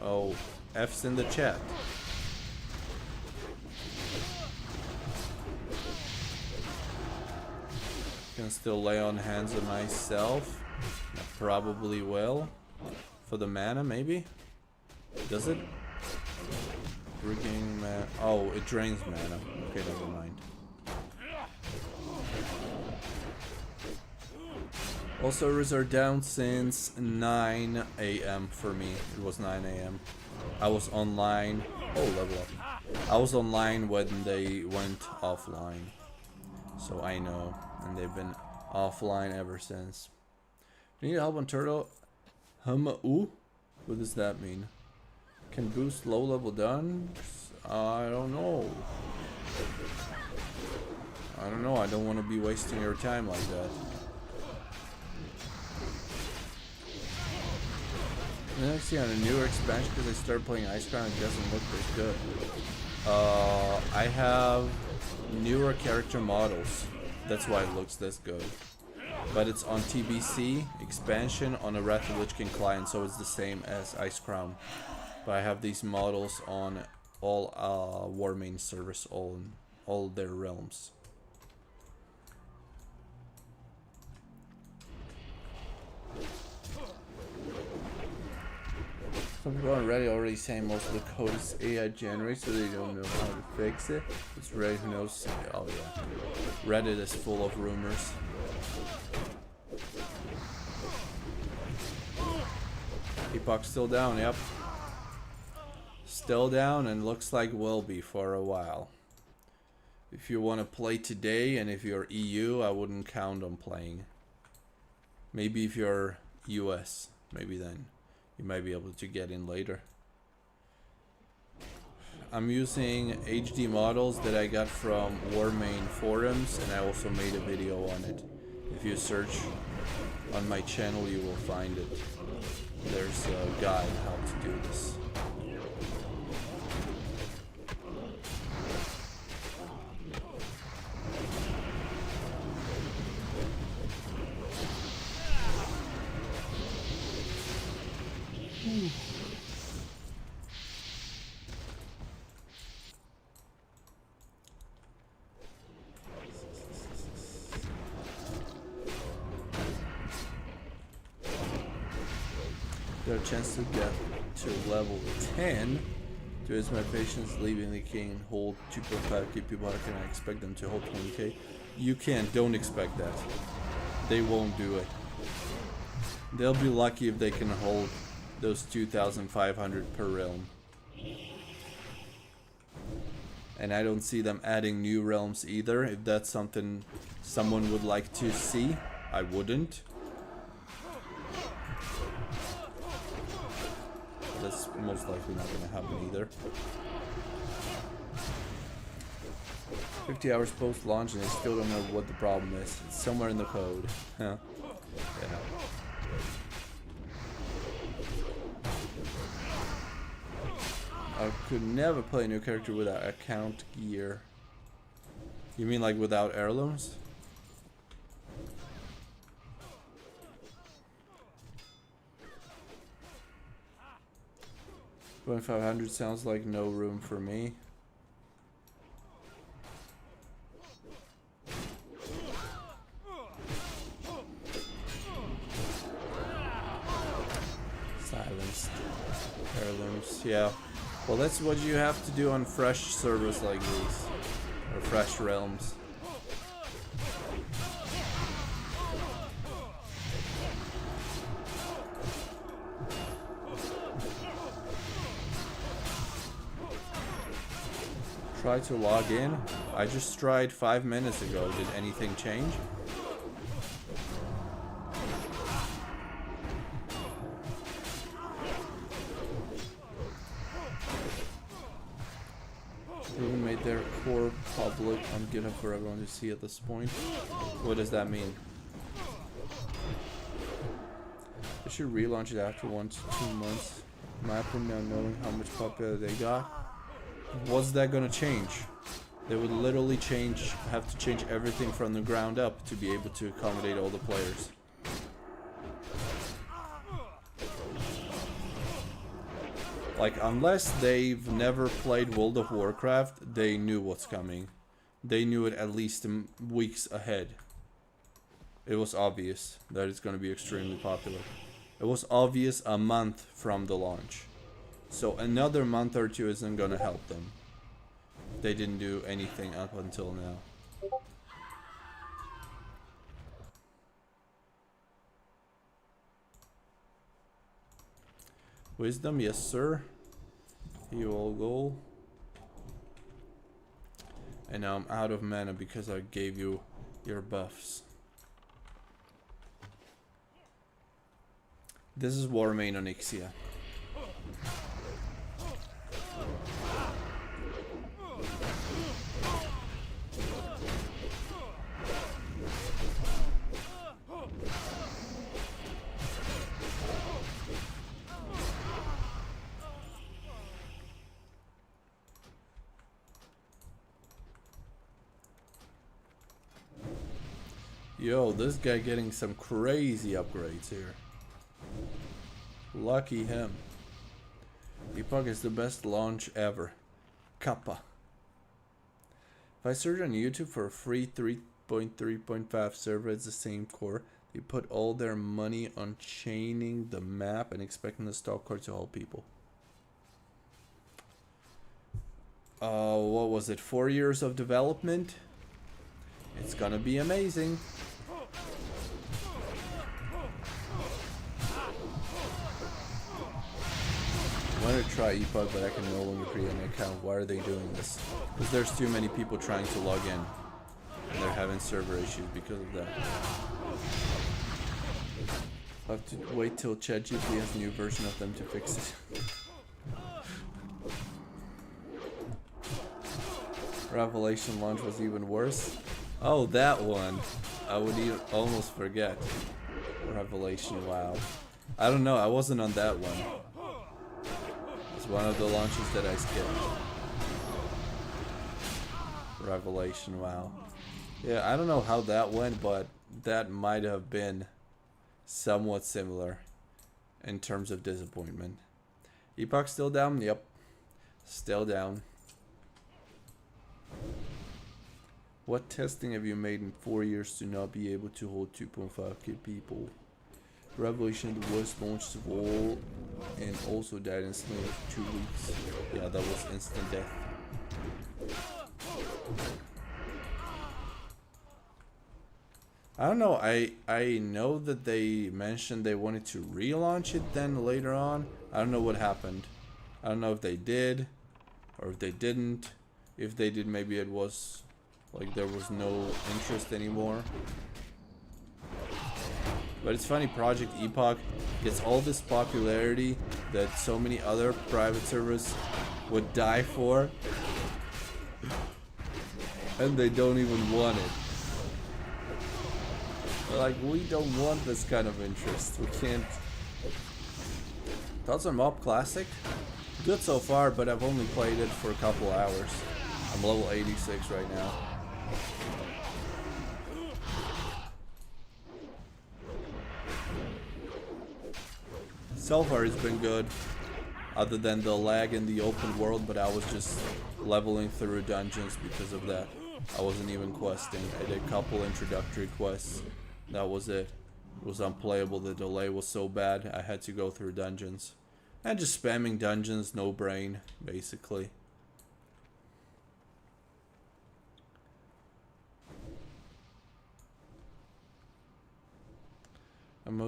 Oh, F's in the chat. Can still lay on hands on myself. I probably will. For the mana, maybe? Does it? Regain mana. Oh, it drains mana. Okay, never mind. All servers are down since 9 AM for me. It was 9 AM. I was online. Oh, level up. I was online when they went offline. So I know. And they've been offline ever since. Do you need help on Turtle? What does that mean? Can boost low level done? I don't know. I don't know. I don't want to be wasting your time like that. And actually on a newer expansion, because I started playing Ice Crown, it doesn't look as good. I have newer character models. That's why it looks this good. But it's on TBC expansion on a Wrath of Lich King client, so it's the same as Ice Crown. But I have these models on all Warmane servers, all their realms. Some people on Reddit already saying most of the code is AI generated, so they don't know how to fix it. It's Reddit who knows. Oh yeah. Reddit is full of rumors. Epoch still down, yep. Still down and looks like will be for a while. If you want to play today and if you're EU, I wouldn't count on playing. Maybe if you're US, maybe then you might be able to get in later. I'm using HD models that I got from Warmane forums, and I also made a video on it. If you search on my channel, you will find it. There's a guide how to do this. There a chance to get to level 10. To is my patience leaving the king hold 2.5 KP mark and I expect them to hold 20k. You can't, don't expect that. They won't do it. They'll be lucky if they can hold those 2,500 per realm. And I don't see them adding new realms either. If that's something someone would like to see, I wouldn't. That's most likely not going to happen either. 50 hours post launch and I still don't know what the problem is. It's somewhere in the code. Yeah. I could never play a new character without account gear. You mean like without heirlooms? $2,500 sounds like no room for me. Silenced. Heirlooms, yeah. Well, that's what you have to do on fresh servers like these. Or fresh realms. Try to log in. I just tried 5 minutes ago. Did anything change? Even made their core public on GitHub for everyone to see at this point. What does that mean? They should relaunch it after 1 to 2 months. In my opinion, now knowing how much popularity they got. What's that gonna change? They would literally have to change everything from the ground up to be able to accommodate all the players. Like, unless they've never played World of Warcraft, they knew what's coming. They knew it at least weeks ahead. It was obvious that it's gonna be extremely popular. It was obvious a month from the launch. So another month or two isn't gonna help them. They didn't do anything up until now. Wisdom, yes sir. You all go. And now I'm out of mana because I gave you your buffs. This is Warmane on Ixia. Yo, this guy getting some crazy upgrades here. Lucky him. Epoch is the best launch ever. Kappa. If I search on YouTube for a free 3.3.5 server, it's the same core. They put all their money on chaining the map and expecting the stock core to help people. What was it? 4 years of development? It's gonna be amazing. I want to try Epoch, but I can no longer create an account. Why are they doing this? Because there's too many people trying to log in. And they're having server issues because of that. I'll have to wait till ChatGPT has a new version of them to fix it. Revelation launch was even worse. Oh, that one. I would even almost forget. Revelation, wow. I don't know, I wasn't on that one. It's one of the launches that I skipped. Revelation, wow. Yeah, I don't know how that went, but that might have been somewhat similar in terms of disappointment. Epoch still down? Yep. Still down. What testing have you made in 4 years to not be able to hold 2.5k people? Revelation, the worst launch of all, and also died instantly after 2 weeks. Yeah, that was instant death. I don't know, I know that they mentioned they wanted to relaunch it then later on. I don't know what happened. I don't know if they did or if they didn't. If they did, maybe it was like there was no interest anymore. But it's funny, Project Epoch gets all this popularity that so many other private servers would die for, and they don't even want it. They're like, we don't want this kind of interest. We can't. Thoughts on Mob Classic? Good so far, but I've only played it for a couple hours. I'm level 86 right now. So far it's been good, other than the lag in the open world, but I was just leveling through dungeons because of that. I wasn't even questing. I did a couple introductory quests. That was it. It was unplayable. The delay was so bad I had to go through dungeons. And just spamming dungeons, no brain, basically.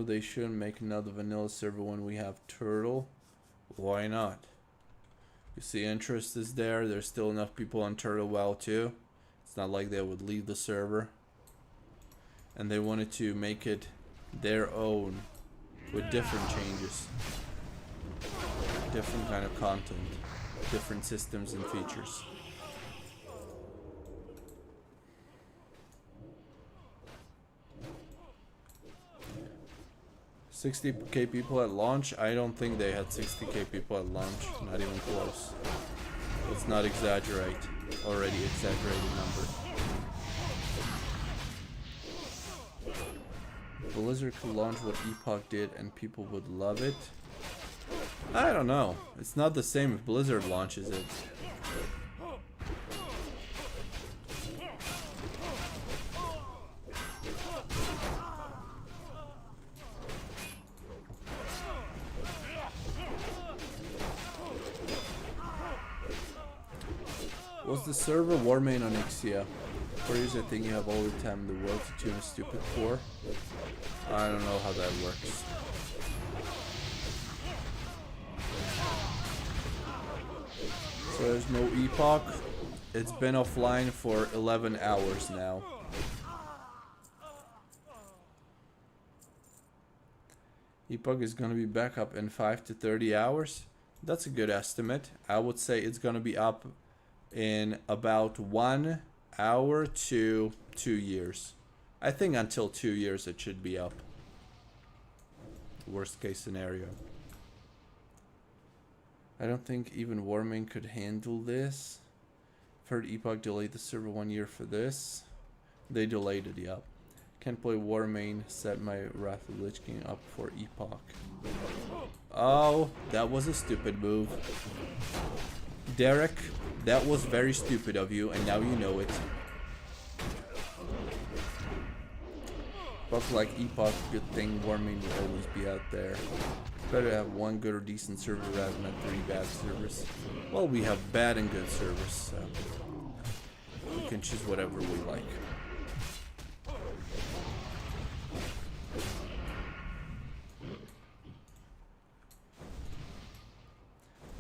They shouldn't make another vanilla server when we have Turtle. Why not? You see, interest is there. There's still enough people on Turtle WoW too. It's not like they would leave the server. And they wanted to make it their own with different changes, different kind of content, different systems and features. 60k people at launch? I don't think they had 60k people at launch. Not even close. Let's not exaggerate. Already exaggerated number. Blizzard could launch what Epoch did and people would love it. I don't know. It's not the same if Blizzard launches it. Was the server Warmane on Ixia? For years I think you have all the time in the world to tune a stupid core. I don't know how that works. So there's no Epoch. It's been offline for 11 hours now. Epoch is gonna be back up in 5 to 30 hours. That's a good estimate. I would say it's gonna be up in about 1 hour to 2 years. I think until 2 years it should be up. Worst case scenario. I don't think even Warmane could handle this. I've heard Epoch delayed the server 1 year for this. They delayed it, yep. Can't play Warmane, set my Wrath of Lich King up for Epoch. Oh, that was a stupid move. Derek, that was very stupid of you, and now you know it. But like Epoch, good thing Warmane will always be out there. Better have one good or decent server rather than 3 bad servers. Well, we have bad and good servers, so we can choose whatever we like.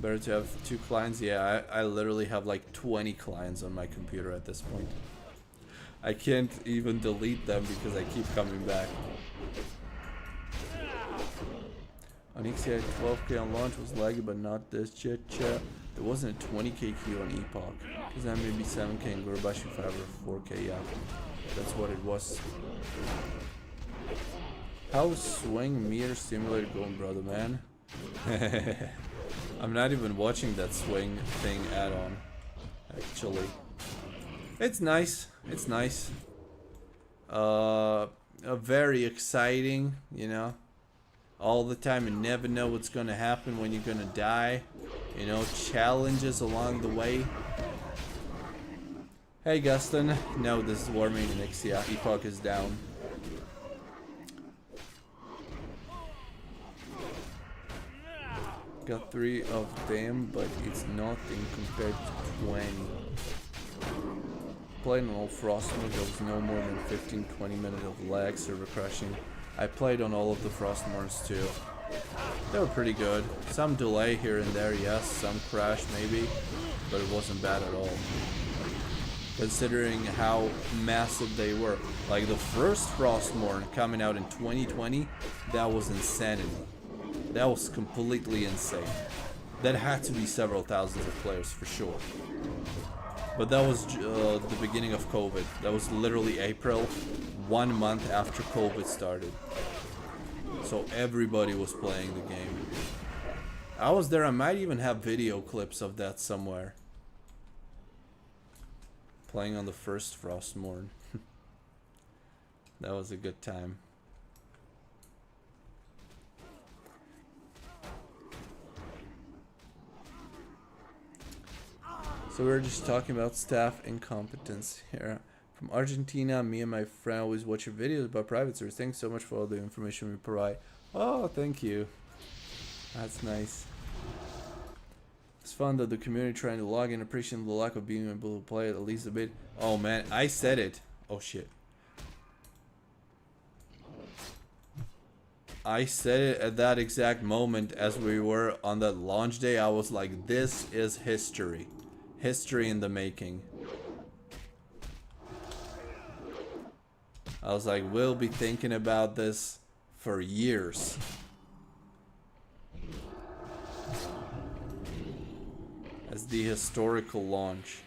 Better to have 2 clients. Yeah, I literally have like 20 clients on my computer at this point. I can't even delete them because I keep coming back. On XCI 12k on launch was laggy, but not this shit. There wasn't a 20k queue on Epoch. Because that maybe 7k and Gurbashi 5 or 4k, yeah. That's what it was. How's swing meter simulator going, brother, man? I'm not even watching that swing thing add-on, actually. It's nice. It's nice. Very exciting, you know. All the time, you never know what's gonna happen when you're gonna die. You know, challenges along the way. Hey, Gustin. No, this is Warmane and XCI. Epoch is down. Got 3 of them, but it's nothing compared to 20. Played on all frost modes, there was no more than 15-20 minutes of lag, server crashing. I played on all of the frost modes too. They were pretty good. Some delay here and there, yes, some crash maybe, but it wasn't bad at all. Considering how massive they were. Like the first Frostmourne coming out in 2020, that was insanity. That was completely insane. That had to be several thousands of players for sure. But that was the beginning of COVID. That was literally April, 1 month after COVID started. So everybody was playing the game. I was there. I might even have video clips of that somewhere. Playing on the first Frostmourne. That was a good time. So we were just talking about staff incompetence here. From Argentina, me and my friend always watch your videos about private servers. Thanks so much for all the information we provide. Oh, thank you. That's nice. It's fun that the community trying to log in, appreciating the lack of being able to play it at least a bit. Oh man, I said it. Oh shit. I said it at that exact moment as we were on that launch day. I was like, this is history. History in the making. I was like, we'll be thinking about this for years. As the historical launch.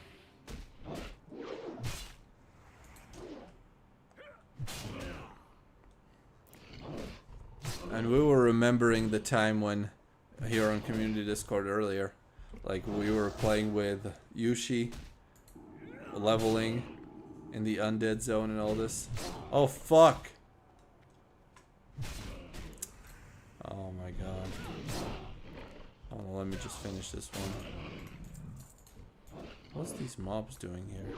And we were remembering the time when, here on Community Discord earlier, like we were playing with Yushi, leveling in the undead zone and all this. Oh fuck! Oh my god. Hold on, let me just finish this one. What's these mobs doing here?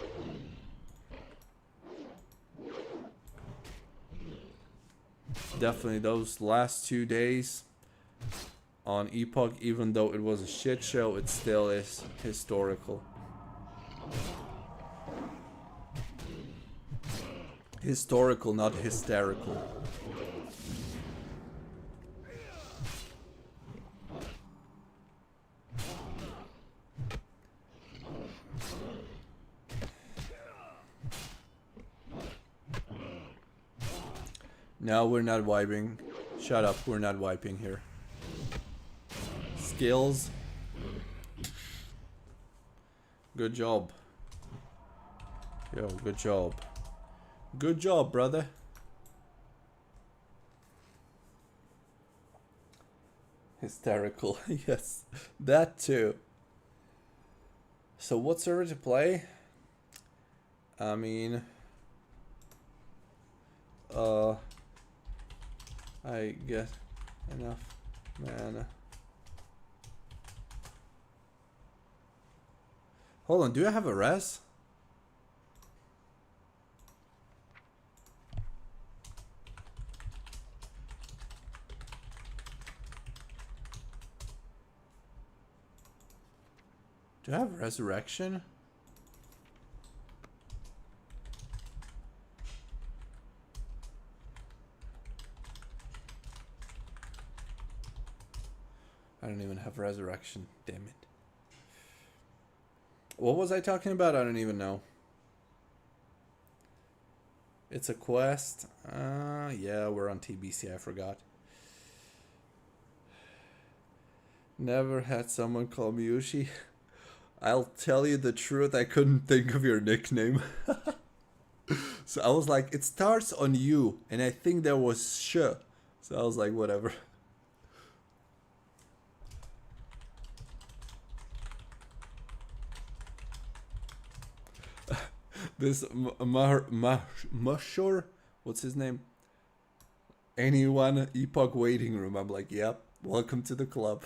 Definitely those last 2 days on Epoch, even though it was a shit show, it still is historical. Historical, not hysterical. No, we're not wiping. Shut up, we're not wiping here. Skills. Good job. Yo, good job. Good job, brother. Hysterical. Yes, that too. So what server to play? I mean, I get enough mana. Hold on, do I have a res? Do I have resurrection? I don't even have resurrection. Damn it. What was I talking about? I don't even know. It's a quest. Yeah, we're on TBC. I forgot. Never had someone call me Ushi. I'll tell you the truth. I couldn't think of your nickname. So I was like, it starts on you. And I think there was sh. So I was like, whatever. This Mushor, what's his name? Anyone Epoch waiting room. I'm like, yep, welcome to the club.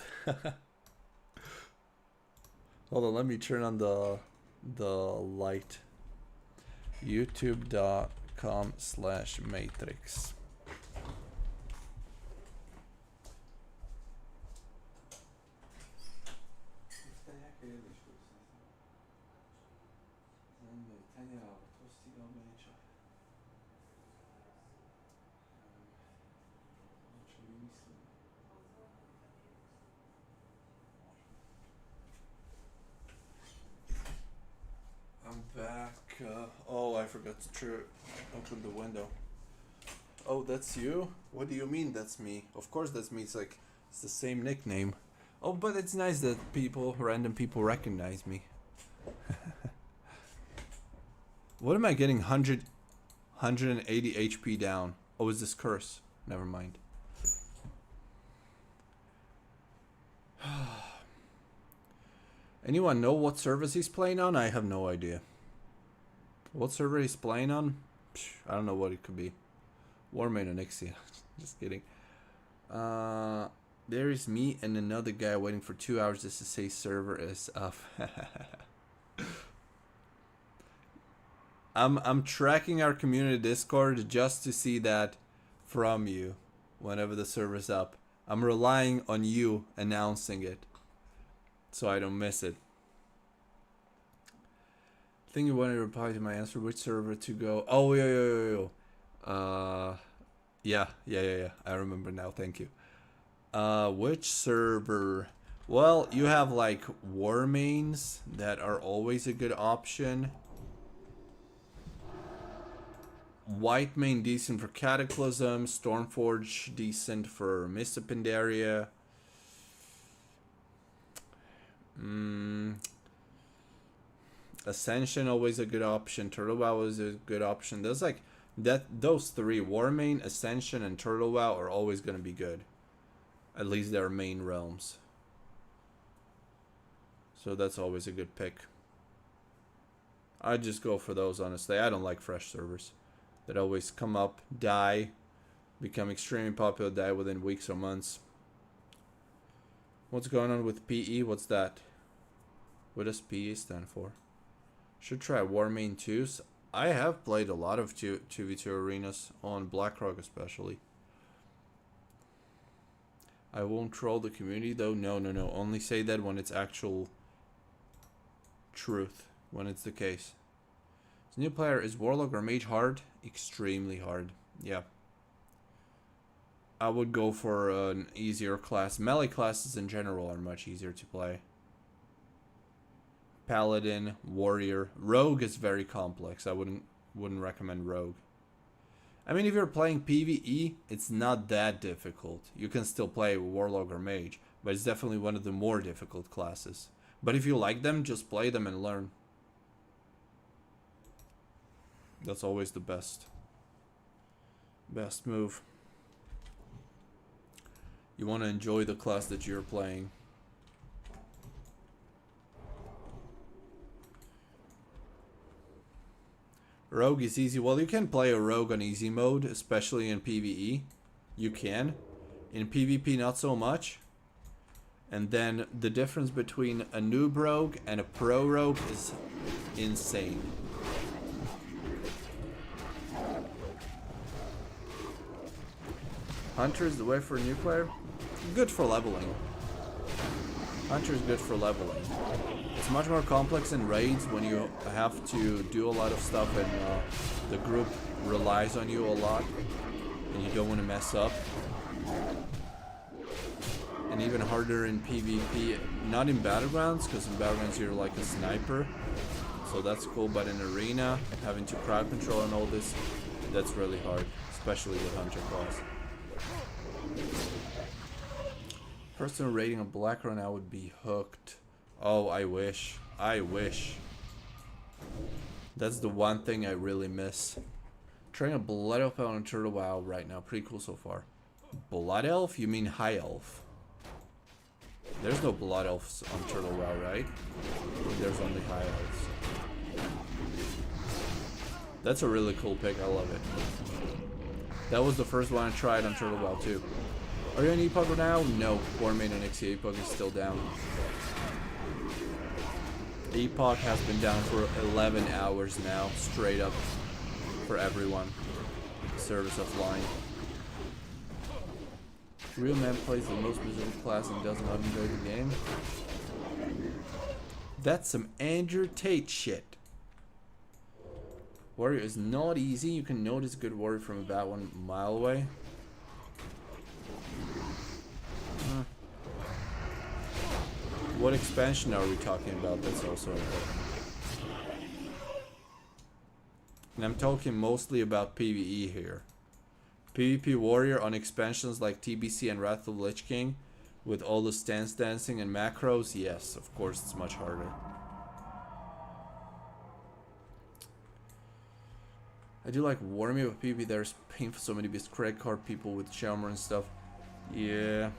Hold on, let me turn on the light. YouTube.com/MEYTRIX. Back. Oh, I forgot to open the window. Oh, that's you? What do you mean that's me? Of course that's me. It's like, it's the same nickname. Oh, but it's nice that random people recognize me. What am I getting? 180 HP down. Oh, is this curse? Never mind. Anyone know what service he's playing on? I have no idea. What server he's playing on? I don't know what it could be. Warmane and Ixia. Just kidding. There is me and another guy waiting for 2 hours just to say server is up. I'm tracking our community Discord just to see that from you whenever the server's up. I'm relying on you announcing it so I don't miss it. I think you want to reply to my answer. Which server to go? Oh, yeah. I remember now. Thank you. Which server? Well, you have like Warmanes that are always a good option. Whitemane decent for Cataclysm. Stormforge decent for Mist of Pandaria. Ascension always a good option. Turtlebow is a good option. There's like those three, Warmane, Ascension, and Turtlebow are always gonna be good. At least their main realms. So that's always a good pick. I just go for those, honestly. I don't like fresh servers that always come up, die, become extremely popular, die within weeks or months. What's going on with PE? What's that? What does PE stand for? Should try Warmane 2. I have played a lot of 2v2 arenas, on BlackRock especially. I won't troll the community though. No. Only say that when it's actual truth. When it's the case. This new player, is Warlock or Mage hard? Extremely hard. Yeah. I would go for an easier class. Melee classes in general are much easier to play. Paladin, Warrior. Rogue is very complex. I wouldn't recommend Rogue. I mean, if you're playing PvE, it's not that difficult. You can still play Warlock or Mage, but it's definitely one of the more difficult classes. But if you like them, just play them and learn. That's always the best move. You want to enjoy the class that you're playing. Rogue is easy. Well, you can play a rogue on easy mode, especially in PvE. You can. In PvP, not so much. And then the difference between a noob rogue and a pro rogue is insane. Hunter is the way for a new player? Good for leveling. Hunter is good for leveling. It's much more complex in raids when you have to do a lot of stuff and the group relies on you a lot and you don't want to mess up. and even harder in PvP. Not in battlegrounds, because in battlegrounds you're like a sniper, so that's cool. But in arena, having to crowd control and all this, that's really hard, especially with hunter class. Personal rating of black right now would be hooked. Oh, I wish. I wish. That's the one thing I really miss. Trying a blood elf on turtle wow right now. Pretty cool so far. Blood elf? You mean high elf? There's no blood elves on turtle wow, right? There's only high elves. That's a really cool pick. I love it. That was the first one I tried on turtle wow too. Are you in Epoch now? No. Warmane and XE Epoch is still down. Epoch has been down for 11 hours now, straight up, for everyone. Service offline. Real man plays the most miserable class and does not enjoy the game. That's some Andrew Tate shit. Warrior is not easy. You can notice a good warrior from about 1 mile away. What expansion are we talking about? That's also important. And I'm talking mostly about PvE here. PvP warrior on expansions like TBC and Wrath of Lich King with all the stance dancing and macros, yes, of course it's much harder. I do like Warmane, but PvP there's painful so many beast credit card people with Charmer and stuff. Yeah.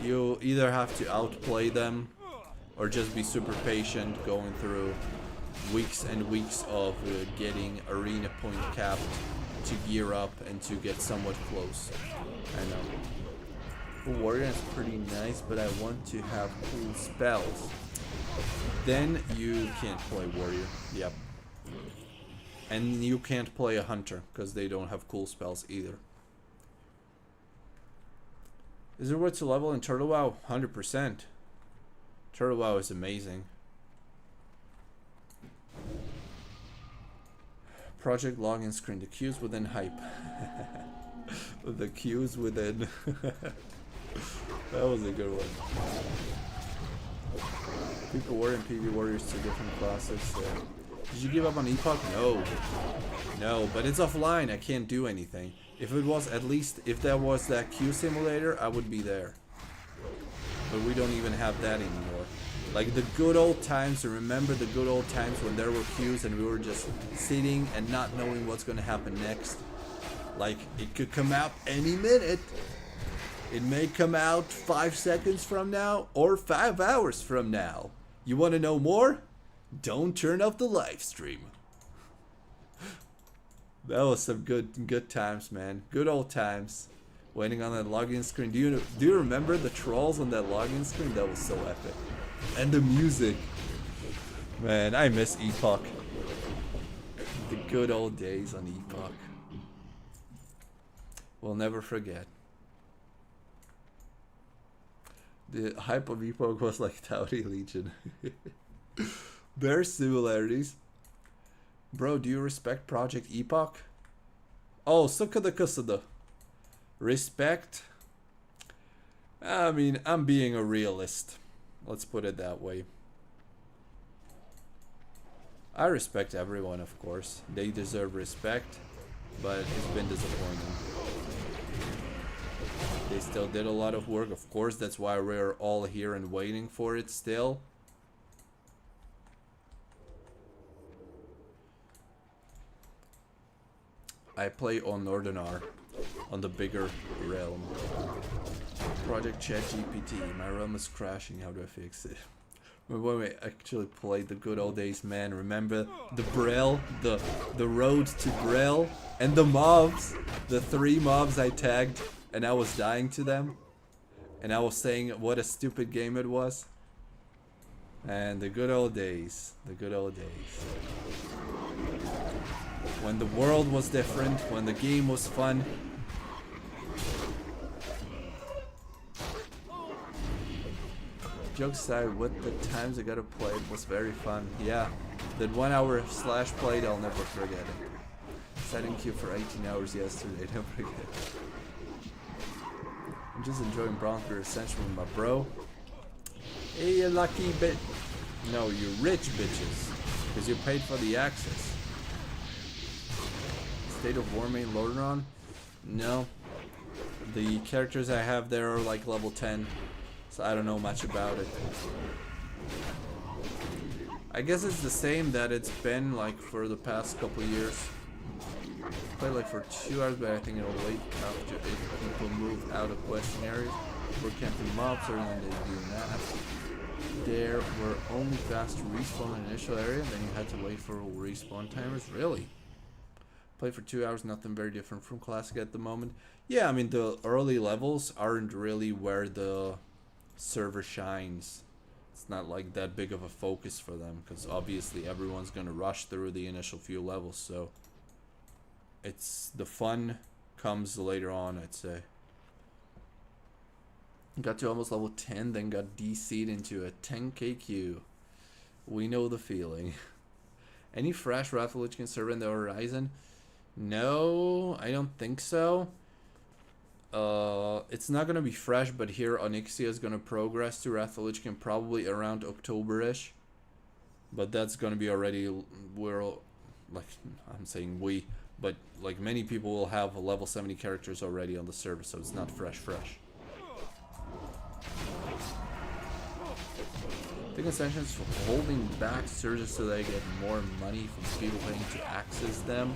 You either have to outplay them or just be super patient going through weeks and weeks of getting arena point capped to gear up and to get somewhat close. I know. Warrior is pretty nice, but I want to have cool spells. Then you can't play Warrior. Yep. And you can't play a Hunter because they don't have cool spells either. Is it worth to level in Turtle WoW? 100%. Turtle WoW is amazing. Project login screen. The queues within hype. The queues within. That was a good one. People Warrior and PV Warriors, two different classes. Did you give up on Epoch? No. No, but it's offline. I can't do anything. If it was at least, if there was that queue simulator, I would be there. But we don't even have that anymore. Like the good old times, remember the good old times when there were queues and we were just sitting and not knowing what's going to happen next. Like it could come out any minute. It may come out 5 seconds from now or 5 hours from now. You want to know more? Don't turn off the live stream. That was some good times, man. Good old times. Waiting on that login screen. Do you remember the trolls on that login screen? That was so epic. And the music. Man, I miss Epoch. The good old days on Epoch. We'll never forget. The hype of Epoch was like Tauri Legion. There's similarities. Bro, do you respect Project Epoch? Oh, sukkada kusada. Respect? I mean, I'm being a realist. Let's put it that way. I respect everyone, of course. They deserve respect, but it's been disappointing. They still did a lot of work. Of course, that's why we're all here and waiting for it still. I play on Northern R, on the bigger realm. Project Chat GPT. My realm is crashing. How do I fix it? When we actually played the good old days, man. Remember the Brel, the road to Brel, and the mobs. The 3 mobs I tagged, and I was dying to them, and I was saying what a stupid game it was. And the good old days. The good old days. When the world was different, when the game was fun. Jokes aside, with the times I gotta play, it was very fun. Yeah, that 1 hour slash played, I'll never forget it. Sat in queue for 18 hours yesterday, don't forget. I'm just enjoying Bronze Beer Essential with my bro. Hey, you lucky bit. No, you rich bitches. Because you paid for the access. State of Warmane loaded on? No. The characters I have there are like level 10. So I don't know much about it. I guess it's the same that it's been like for the past couple of years. Played like for 2 hours, but I think it'll wait after if people move out of question areas. We're camping mobs or when they do that. There were only fast respawn in the initial area, then you had to wait for respawn timers. Really? Played for 2 hours, nothing very different from Classic at the moment. Yeah, I mean the early levels aren't really where the server shines. It's not like that big of a focus for them, because obviously everyone's gonna rush through the initial few levels, so it's the fun comes later on, I'd say. Got to almost level 10, then got DC'd into a 10k queue. We know the feeling. Any fresh Raffle which can serve in the horizon? No, I don't think so. It's not gonna be fresh, but here Onyxia is gonna progress to Rathalichen probably around October-ish. But that's gonna be already, we're like, I'm saying we, but like many people will have level 70 characters already on the server, so it's not fresh. I think Ascension's holding back surges so they get more money from people paying to access them.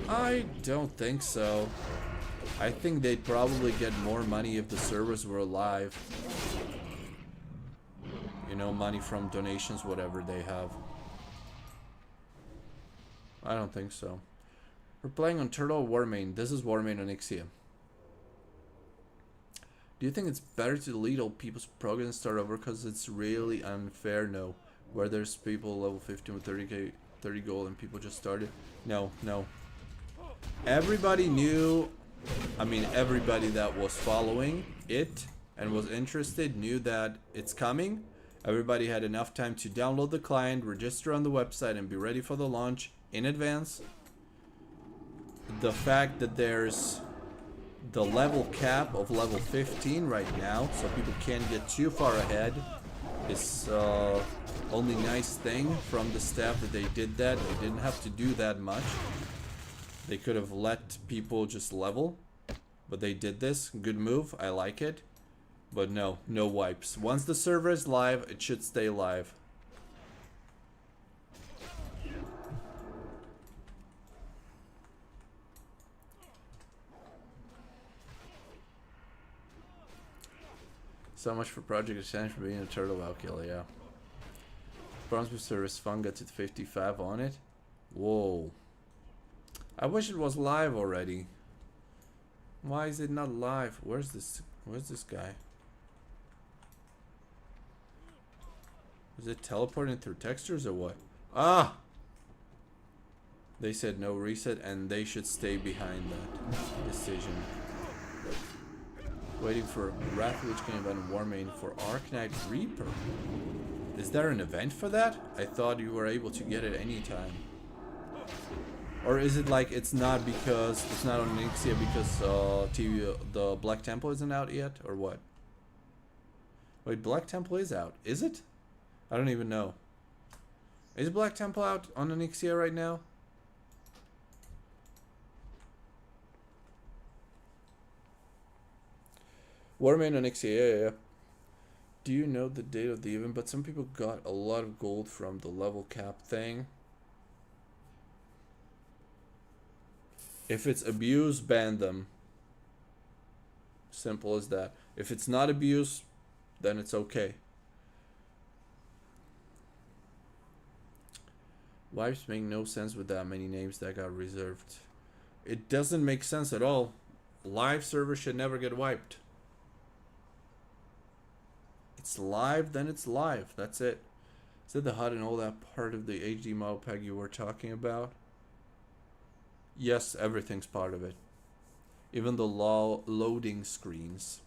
I don't think so. I think they'd probably get more money if the servers were live. You know, money from donations, whatever they have. I don't think so. We're playing on Turtle Warmane. This is Warmane Onyxia. Do you think it's better to delete all people's progress and start over because it's really unfair? No. Where there's people level 15 with 30 gold and people just started? No. Everybody knew, I mean everybody that was following it and was interested knew that it's coming. Everybody had enough time to download the client, register on the website, and be ready for the launch in advance. The fact that there's the level cap of level 15 right now, so people can't get too far ahead, is only nice thing from the staff that they did that. They didn't have to do that much. They could have let people just level, but they did this. Good move, I like it. But no wipes. Once the server is live, it should stay live. So much for Project Epoch for being a turtle Valkyrie, yeah. Bronze Booster is fun, got to 55 on it. Whoa. I wish it was live already. Why is it not live? Where's this guy? Is it teleporting through textures or what? Ah! They said no reset and they should stay behind that decision. Waiting for Wrath Lich King event Warmane for Arknight Reaper. Is there an event for that? I thought you were able to get it anytime. Or is it like it's not because it's not on Nixia because the Black Temple isn't out yet, or what? Wait, Black Temple is out. Is it? I don't even know. Is Black Temple out on Onyxia right now? Warmane Onyxia, yeah. Do you know the date of the event? But some people got a lot of gold from the level cap thing. If it's abuse, ban them. Simple as that. If it's not abuse, then it's okay. Wipes make no sense with that many names that got reserved. It doesn't make sense at all. Live servers should never get wiped. It's live, then it's live. That's it. Is it the HUD and all that part of the HD model pack you were talking about? Yes, everything's part of it. Even the loading screens.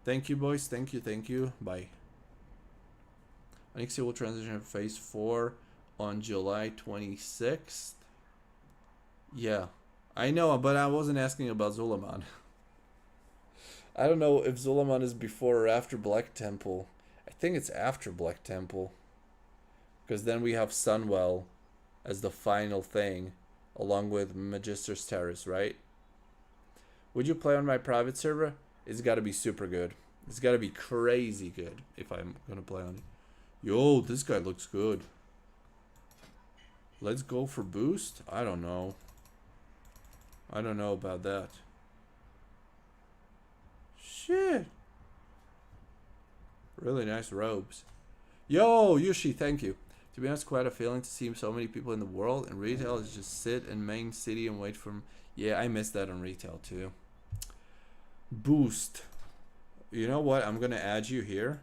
Thank you, boys. Thank you. Bye. Onyxia will transition to phase 4 on July 26th. Yeah, I know, but I wasn't asking about Zulaman. I don't know if Zulaman is before or after Black Temple. I think it's after Black Temple. Because then we have Sunwell as the final thing, along with Magister's Terrace, right? Would you play on my private server? It's got to be super good. It's got to be crazy good if I'm going to play on it. Yo, this guy looks good. Let's go for boost? I don't know. I don't know about that. Shit. Really nice robes. Yo, Yushi, thank you. To be honest, quite a feeling to see so many people in the world. And retail is just sit in main city and wait for... Yeah, I miss that on retail too. Boost. You know what? I'm gonna add you here.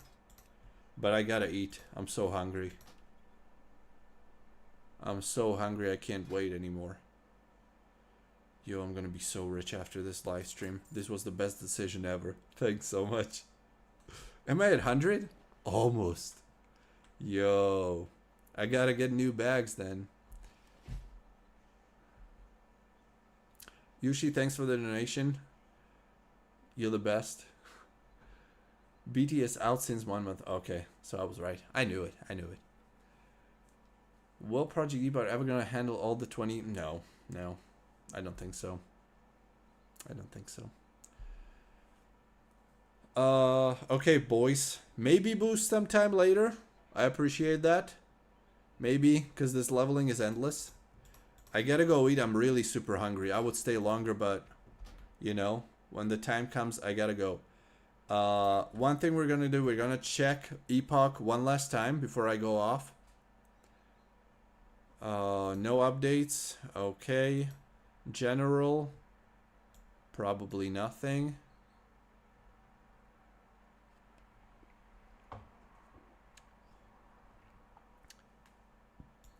But I gotta eat. I'm so hungry. I'm so hungry I can't wait anymore. Yo, I'm gonna be so rich after this live stream. This was the best decision ever. Thanks so much. Am I at 100? Almost. Yo. I gotta get new bags then. Yushi, thanks for the donation. You're the best. BTS out since 1 month. Okay, so I was right. I knew it. I knew it. Will Project Epoch ever gonna handle all the 20? No. No. I don't think so. I don't think so. Okay, boys. Maybe boost sometime later. I appreciate that. Maybe, because this leveling is endless. I gotta go eat. I'm really super hungry. I would stay longer, but, you know, when the time comes, I gotta go. One thing we're gonna do, we're gonna check Epoch one last time before I go off. No updates. Okay. General. Probably nothing.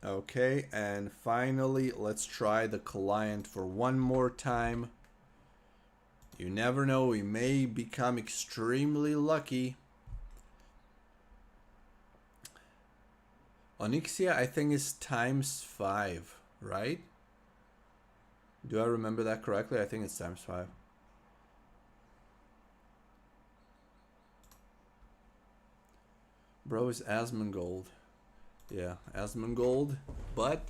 Okay, and finally, let's try the client for one more time. You never know, we may become extremely lucky. Onyxia, I think, is ×5, right? Do I remember that correctly? I think it's ×5. Bro is Asmongold. Yeah, Asmongold, but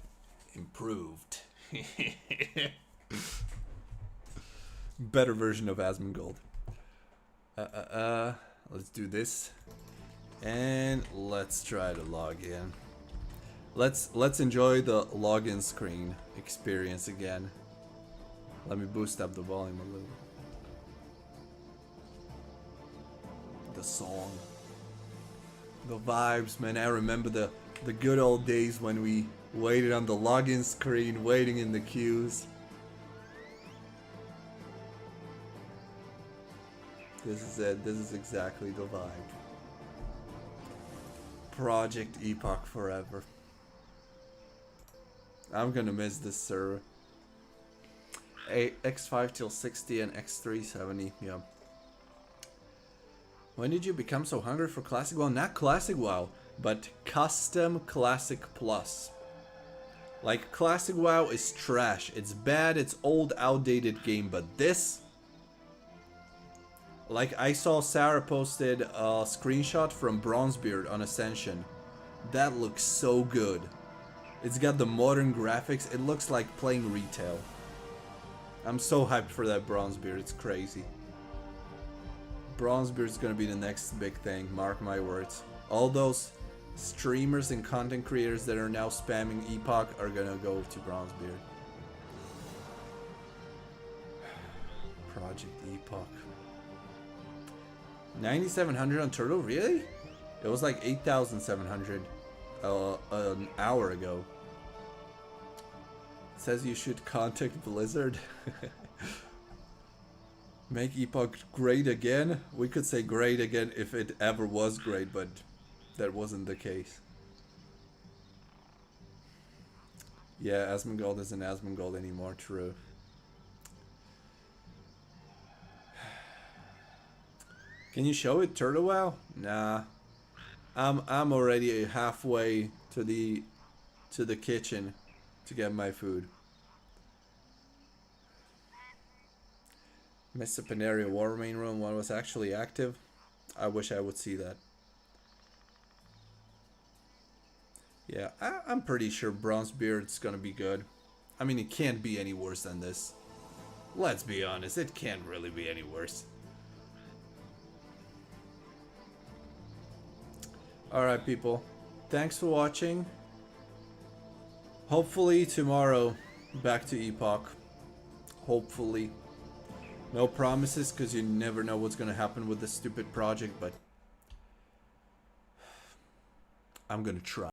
improved. Better version of Asmongold. Let's do this. And let's try to log in. Let's enjoy the login screen experience again. Let me boost up the volume a little. The song. The vibes, man. I remember the good old days when we waited on the login screen, waiting in the queues. This is it. This is exactly the vibe. Project Epoch forever. I'm gonna miss this server. X5 till 60 and X3 70. Yeah. When did you become so hungry for Classic WoW? Not Classic WoW, but Custom Classic Plus. Like, Classic WoW is trash. It's bad, it's old, outdated game, but this... Like, I saw Sarah posted a screenshot from Bronzebeard on Ascension. That looks so good. It's got the modern graphics. It looks like playing retail. I'm so hyped for that Bronzebeard. It's crazy. Bronzebeard's gonna be the next big thing. Mark my words. All those streamers and content creators that are now spamming Epoch are gonna go to Bronzebeard. Project Epoch. 9,700 on Turtle? Really? It was like 8,700 an hour ago. It says you should contact Blizzard. Make Epoch great again? We could say great again if it ever was great, but that wasn't the case. Yeah, Asmongold isn't Asmongold anymore, true. Can you show it, Turtle WoW? Nah. I'm already halfway to the kitchen to get my food. Miscipinaria Warmane room, one was actually active. I wish I would see that. Yeah, I'm pretty sure Bronzebeard's gonna be good. I mean, it can't be any worse than this. Let's be honest, it can't really be any worse. Alright, people. Thanks for watching. Hopefully tomorrow, back to Epoch. Hopefully. No promises, because you never know what's gonna happen with this stupid project, but I'm gonna try.